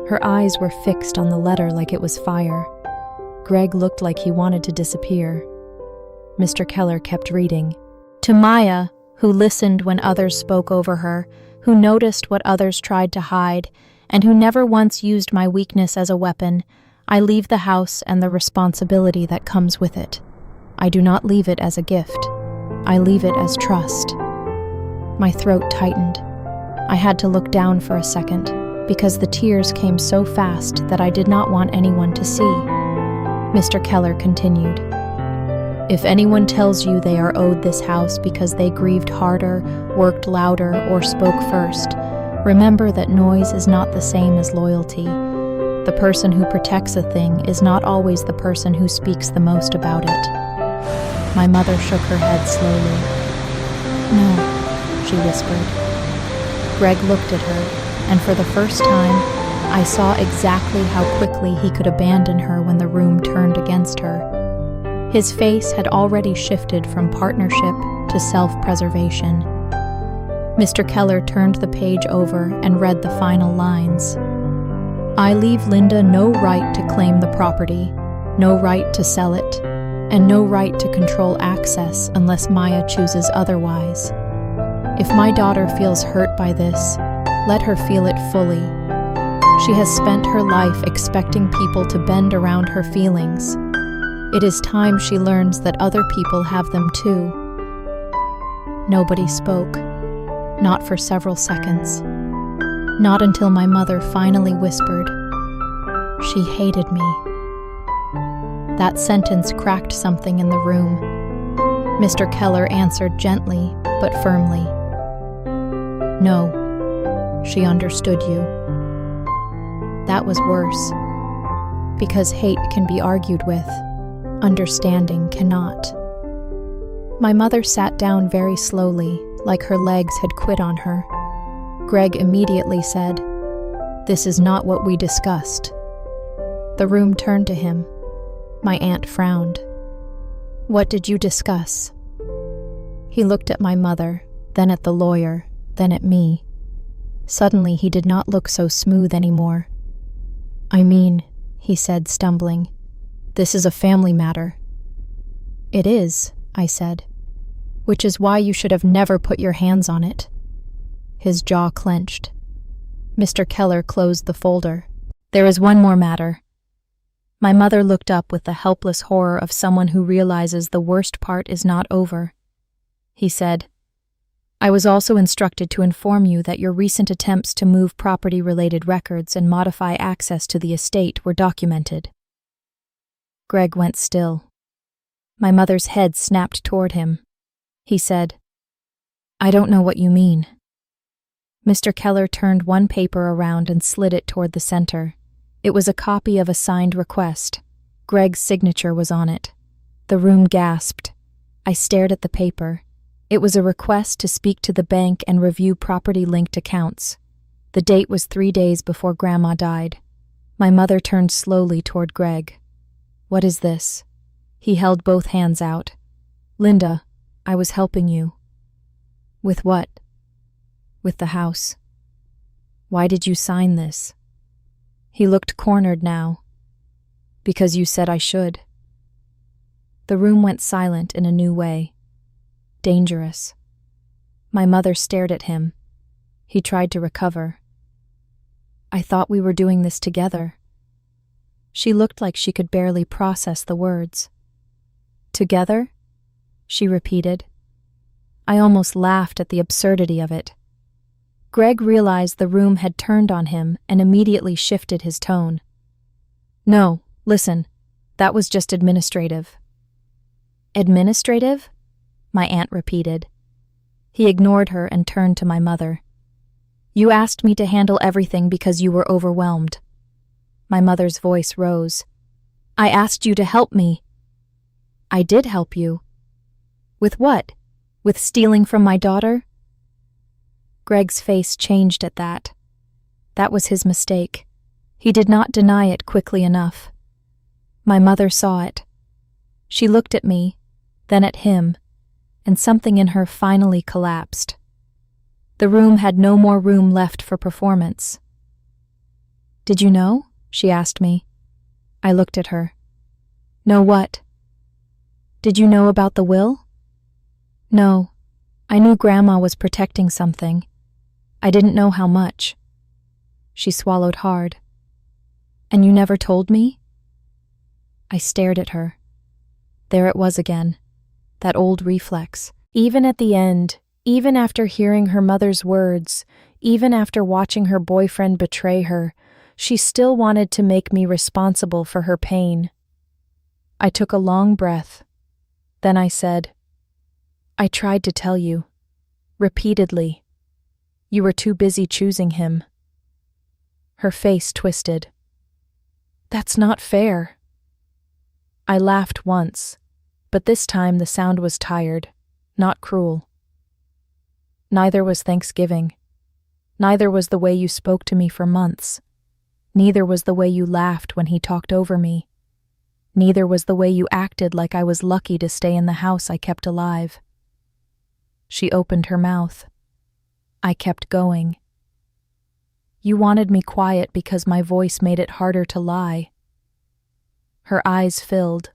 Her eyes were fixed on the letter like it was fire. Greg looked like he wanted to disappear. Mr. Keller kept reading. To Maya, who listened when others spoke over her, who noticed what others tried to hide, and who never once used my weakness as a weapon, I leave the house and the responsibility that comes with it. I do not leave it as a gift. I leave it as trust. My throat tightened. I had to look down for a second, because the tears came so fast that I did not want anyone to see. Mr. Keller continued. If anyone tells you they are owed this house because they grieved harder, worked louder, or spoke first, remember that noise is not the same as loyalty. The person who protects a thing is not always the person who speaks the most about it. My mother shook her head slowly. No, she whispered. Greg looked at her, and for the first time, I saw exactly how quickly he could abandon her when the room turned against her. His face had already shifted from partnership to self-preservation. Mr. Keller turned the page over and read the final lines. I leave Linda no right to claim the property, no right to sell it, and no right to control access unless Maya chooses otherwise. If my daughter feels hurt by this, let her feel it fully. She has spent her life expecting people to bend around her feelings. It is time she learns that other people have them too. Nobody spoke, not for several seconds. Not until my mother finally whispered, "She hated me." That sentence cracked something in the room. Mr. Keller answered gently, but firmly. No, she understood you. That was worse, because hate can be argued with. Understanding cannot. My mother sat down very slowly, like her legs had quit on her. Greg immediately said, "This is not what we discussed." The room turned to him. My aunt frowned. "What did you discuss?" He looked at my mother, then at the lawyer, then at me. Suddenly he did not look so smooth anymore. "I mean," he said, stumbling, "this is a family matter." "It is," I said, "which is why you should have never put your hands on it." His jaw clenched. Mr. Keller closed the folder. "There is one more matter." My mother looked up with the helpless horror of someone who realizes the worst part is not over. He said, "I was also instructed to inform you that your recent attempts to move property-related records and modify access to the estate were documented." Greg went still. My mother's head snapped toward him. He said, "I don't know what you mean." Mr. Keller turned one paper around and slid it toward the center. It was a copy of a signed request. Greg's signature was on it. The room gasped. I stared at the paper. It was a request to speak to the bank and review property-linked accounts. The date was 3 days before Grandma died. My mother turned slowly toward Greg. "What is this?" He held both hands out. "Linda, I was helping you." "With what?" "With the house." "Why did you sign this?" He looked cornered now. "Because you said I should." The room went silent in a new way. Dangerous. My mother stared at him. He tried to recover. "I thought we were doing this together." She looked like she could barely process the words. "Together?" she repeated. I almost laughed at the absurdity of it. Greg realized the room had turned on him and immediately shifted his tone. "No, listen, that was just administrative." "Administrative?" my aunt repeated. He ignored her and turned to my mother. "You asked me to handle everything because you were overwhelmed." My mother's voice rose. "I asked you to help me." "I did help you." "With what? With stealing from my daughter?" Greg's face changed at that. That was his mistake. He did not deny it quickly enough. My mother saw it. She looked at me, then at him, and something in her finally collapsed. The room had no more room left for performance. "Did you know?" she asked me. I looked at her. "Know what?" "Did you know about the will?" "No. I knew Grandma was protecting something. I didn't know how much." She swallowed hard. "And you never told me?" I stared at her. There it was again, that old reflex. Even at the end, even after hearing her mother's words, even after watching her boyfriend betray her, she still wanted to make me responsible for her pain. I took a long breath. Then I said, "I tried to tell you. Repeatedly. You were too busy choosing him." Her face twisted. "That's not fair." I laughed once, but this time the sound was tired, not cruel. "Neither was Thanksgiving. Neither was the way you spoke to me for months. Neither was the way you laughed when he talked over me. Neither was the way you acted like I was lucky to stay in the house I kept alive." She opened her mouth. I kept going. "You wanted me quiet because my voice made it harder to lie." Her eyes filled,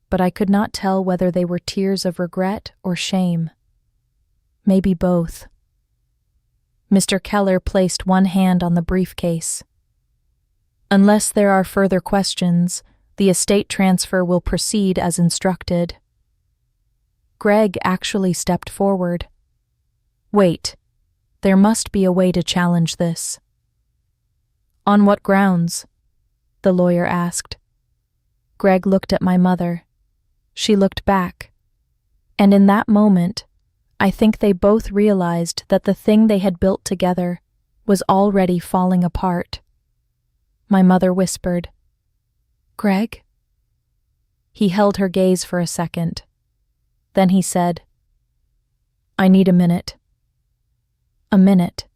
but I could not tell whether they were tears of regret or shame. Maybe both. Mr. Keller placed one hand on the briefcase. "Unless there are further questions, the estate transfer will proceed as instructed." Greg actually stepped forward. "Wait. There must be a way to challenge this." "On what grounds?" the lawyer asked. Greg looked at my mother. She looked back. And in that moment, I think they both realized that the thing they had built together was already falling apart. My mother whispered, "Greg?" He held her gaze for a second. Then he said, "I need a minute." A minute.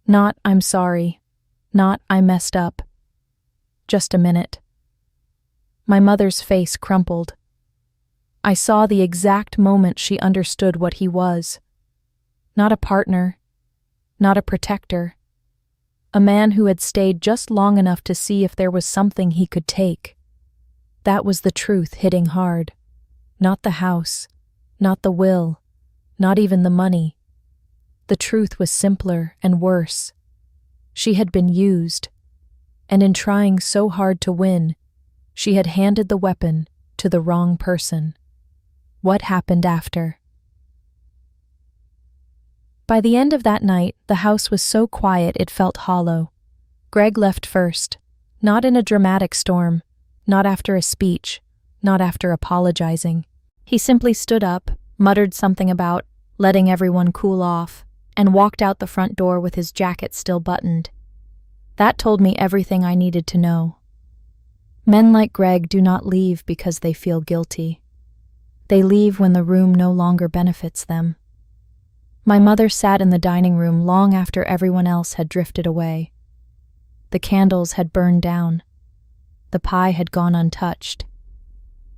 Not "I'm sorry," not "I messed up." Just a minute. My mother's face crumpled. I saw the exact moment she understood what he was. Not a partner, not a protector. A man who had stayed just long enough to see if there was something he could take. That was the truth hitting hard. Not the house, not the will, not even the money. The truth was simpler and worse. She had been used, and in trying so hard to win, she had handed the weapon to the wrong person. What happened after? By the end of that night, the house was so quiet it felt hollow. Greg left first, not in a dramatic storm, not after a speech, not after apologizing. He simply stood up, muttered something about letting everyone cool off, and walked out the front door with his jacket still buttoned. That told me everything I needed to know. Men like Greg do not leave because they feel guilty. They leave when the room no longer benefits them. My mother sat in the dining room long after everyone else had drifted away. The candles had burned down. The pie had gone untouched.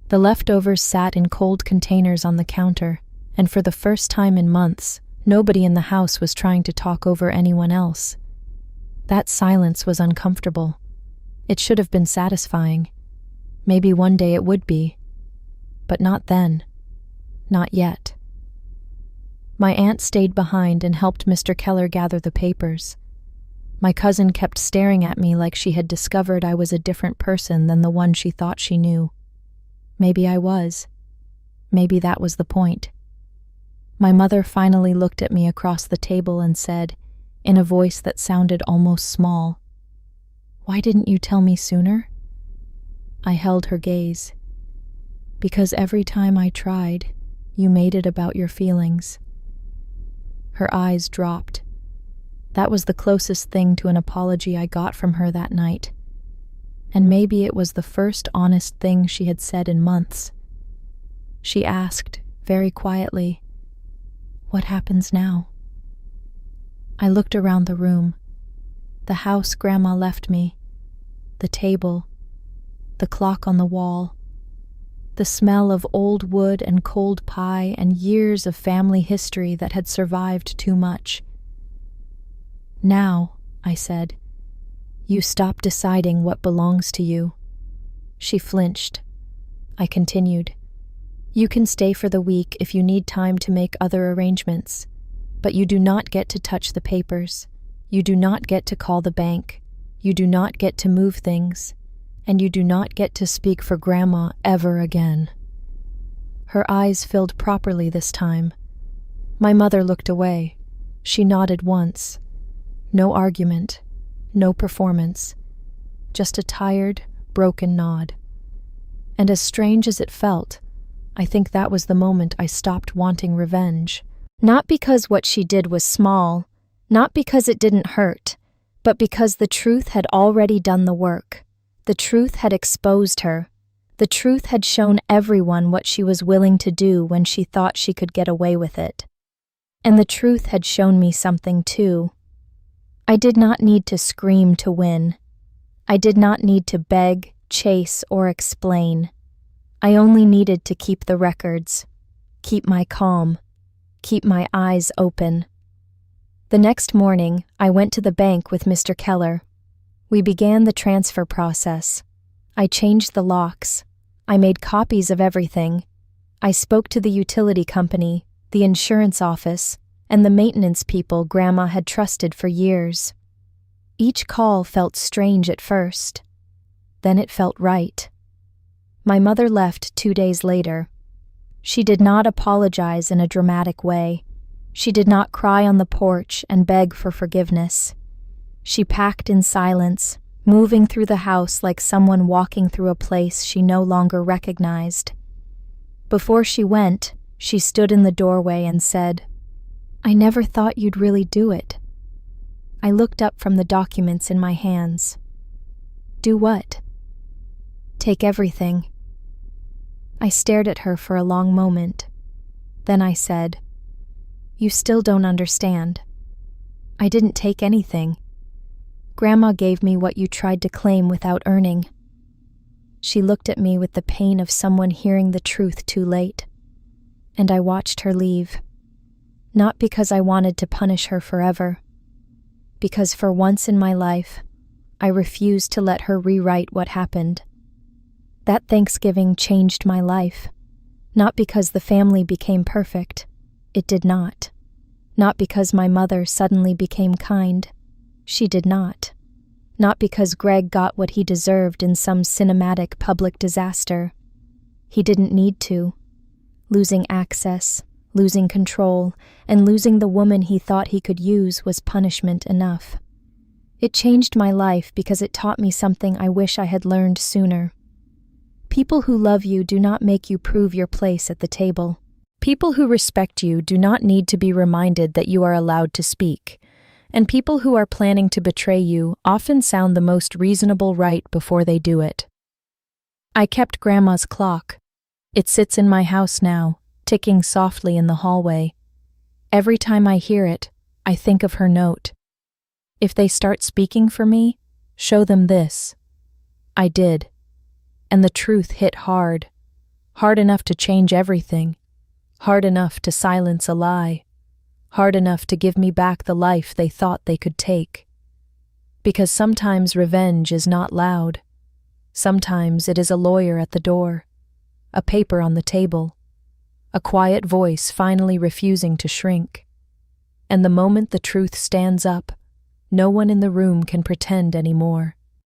The leftovers sat in cold containers on the counter, and for the first time in months, nobody in the house was trying to talk over anyone else. That silence was uncomfortable. It should have been satisfying. Maybe one day it would be. But not then. Not yet. My aunt stayed behind and helped Mr. Keller gather the papers. My cousin kept staring at me like she had discovered I was a different person than the one she thought she knew. Maybe I was. Maybe that was the point. My mother finally looked at me across the table and said, in a voice that sounded almost small, "Why didn't you tell me sooner?" I held her gaze. "Because every time I tried, you made it about your feelings." Her eyes dropped. That was the closest thing to an apology I got from her that night. And maybe it was the first honest thing she had said in months. She asked, very quietly, "What happens now?" I looked around the room. The house Grandma left me, the table, the clock on the wall, the smell of old wood and cold pie and years of family history that had survived too much. "Now," I said, "you stop deciding what belongs to you." She flinched. I continued, "You can stay for the week if you need time to make other arrangements, but you do not get to touch the papers. You do not get to call the bank. You do not get to move things. And you do not get to speak for Grandma ever again." Her eyes filled properly this time. My mother looked away. She nodded once. No argument, no performance, just a tired, broken nod. And as strange as it felt, I think that was the moment I stopped wanting revenge. Not because what she did was small, not because it didn't hurt, but because the truth had already done the work. The truth had exposed her. The truth had shown everyone what she was willing to do when she thought she could get away with it. And the truth had shown me something too. I did not need to scream to win. I did not need to beg, chase, or explain. I only needed to keep the records, keep my calm, keep my eyes open. The next morning, I went to the bank with Mr. Keller. We began the transfer process. I changed the locks. I made copies of everything. I spoke to the utility company, the insurance office, and the maintenance people Grandma had trusted for years. Each call felt strange at first. Then it felt right. My mother left 2 days later. She did not apologize in a dramatic way. She did not cry on the porch and beg for forgiveness. She packed in silence, moving through the house like someone walking through a place she no longer recognized. Before she went, she stood in the doorway and said, "I never thought you'd really do it." I looked up from the documents in my hands. "Do what?" "Take everything." I stared at her for a long moment. Then I said, "You still don't understand. I didn't take anything. Grandma gave me what you tried to claim without earning." She looked at me with the pain of someone hearing the truth too late. And I watched her leave. Not because I wanted to punish her forever. Because for once in my life, I refused to let her rewrite what happened. That Thanksgiving changed my life. Not because the family became perfect. It did not. Not because my mother suddenly became kind. She did not. Not because Greg got what he deserved in some cinematic public disaster. He didn't need to. Losing access, losing control, and losing the woman he thought he could use was punishment enough. It changed my life because it taught me something I wish I had learned sooner. People who love you do not make you prove your place at the table. People who respect you do not need to be reminded that you are allowed to speak. And people who are planning to betray you often sound the most reasonable right before they do it. I kept Grandma's clock. It sits in my house now, ticking softly in the hallway. Every time I hear it, I think of her note. If they start speaking for me, show them this. I did. And the truth hit hard. Hard enough to change everything. Hard enough to silence a lie. Hard enough to give me back the life they thought they could take. Because sometimes revenge is not loud. Sometimes it is a lawyer at the door, a paper on the table, a quiet voice finally refusing to shrink. And the moment the truth stands up, no one in the room can pretend anymore.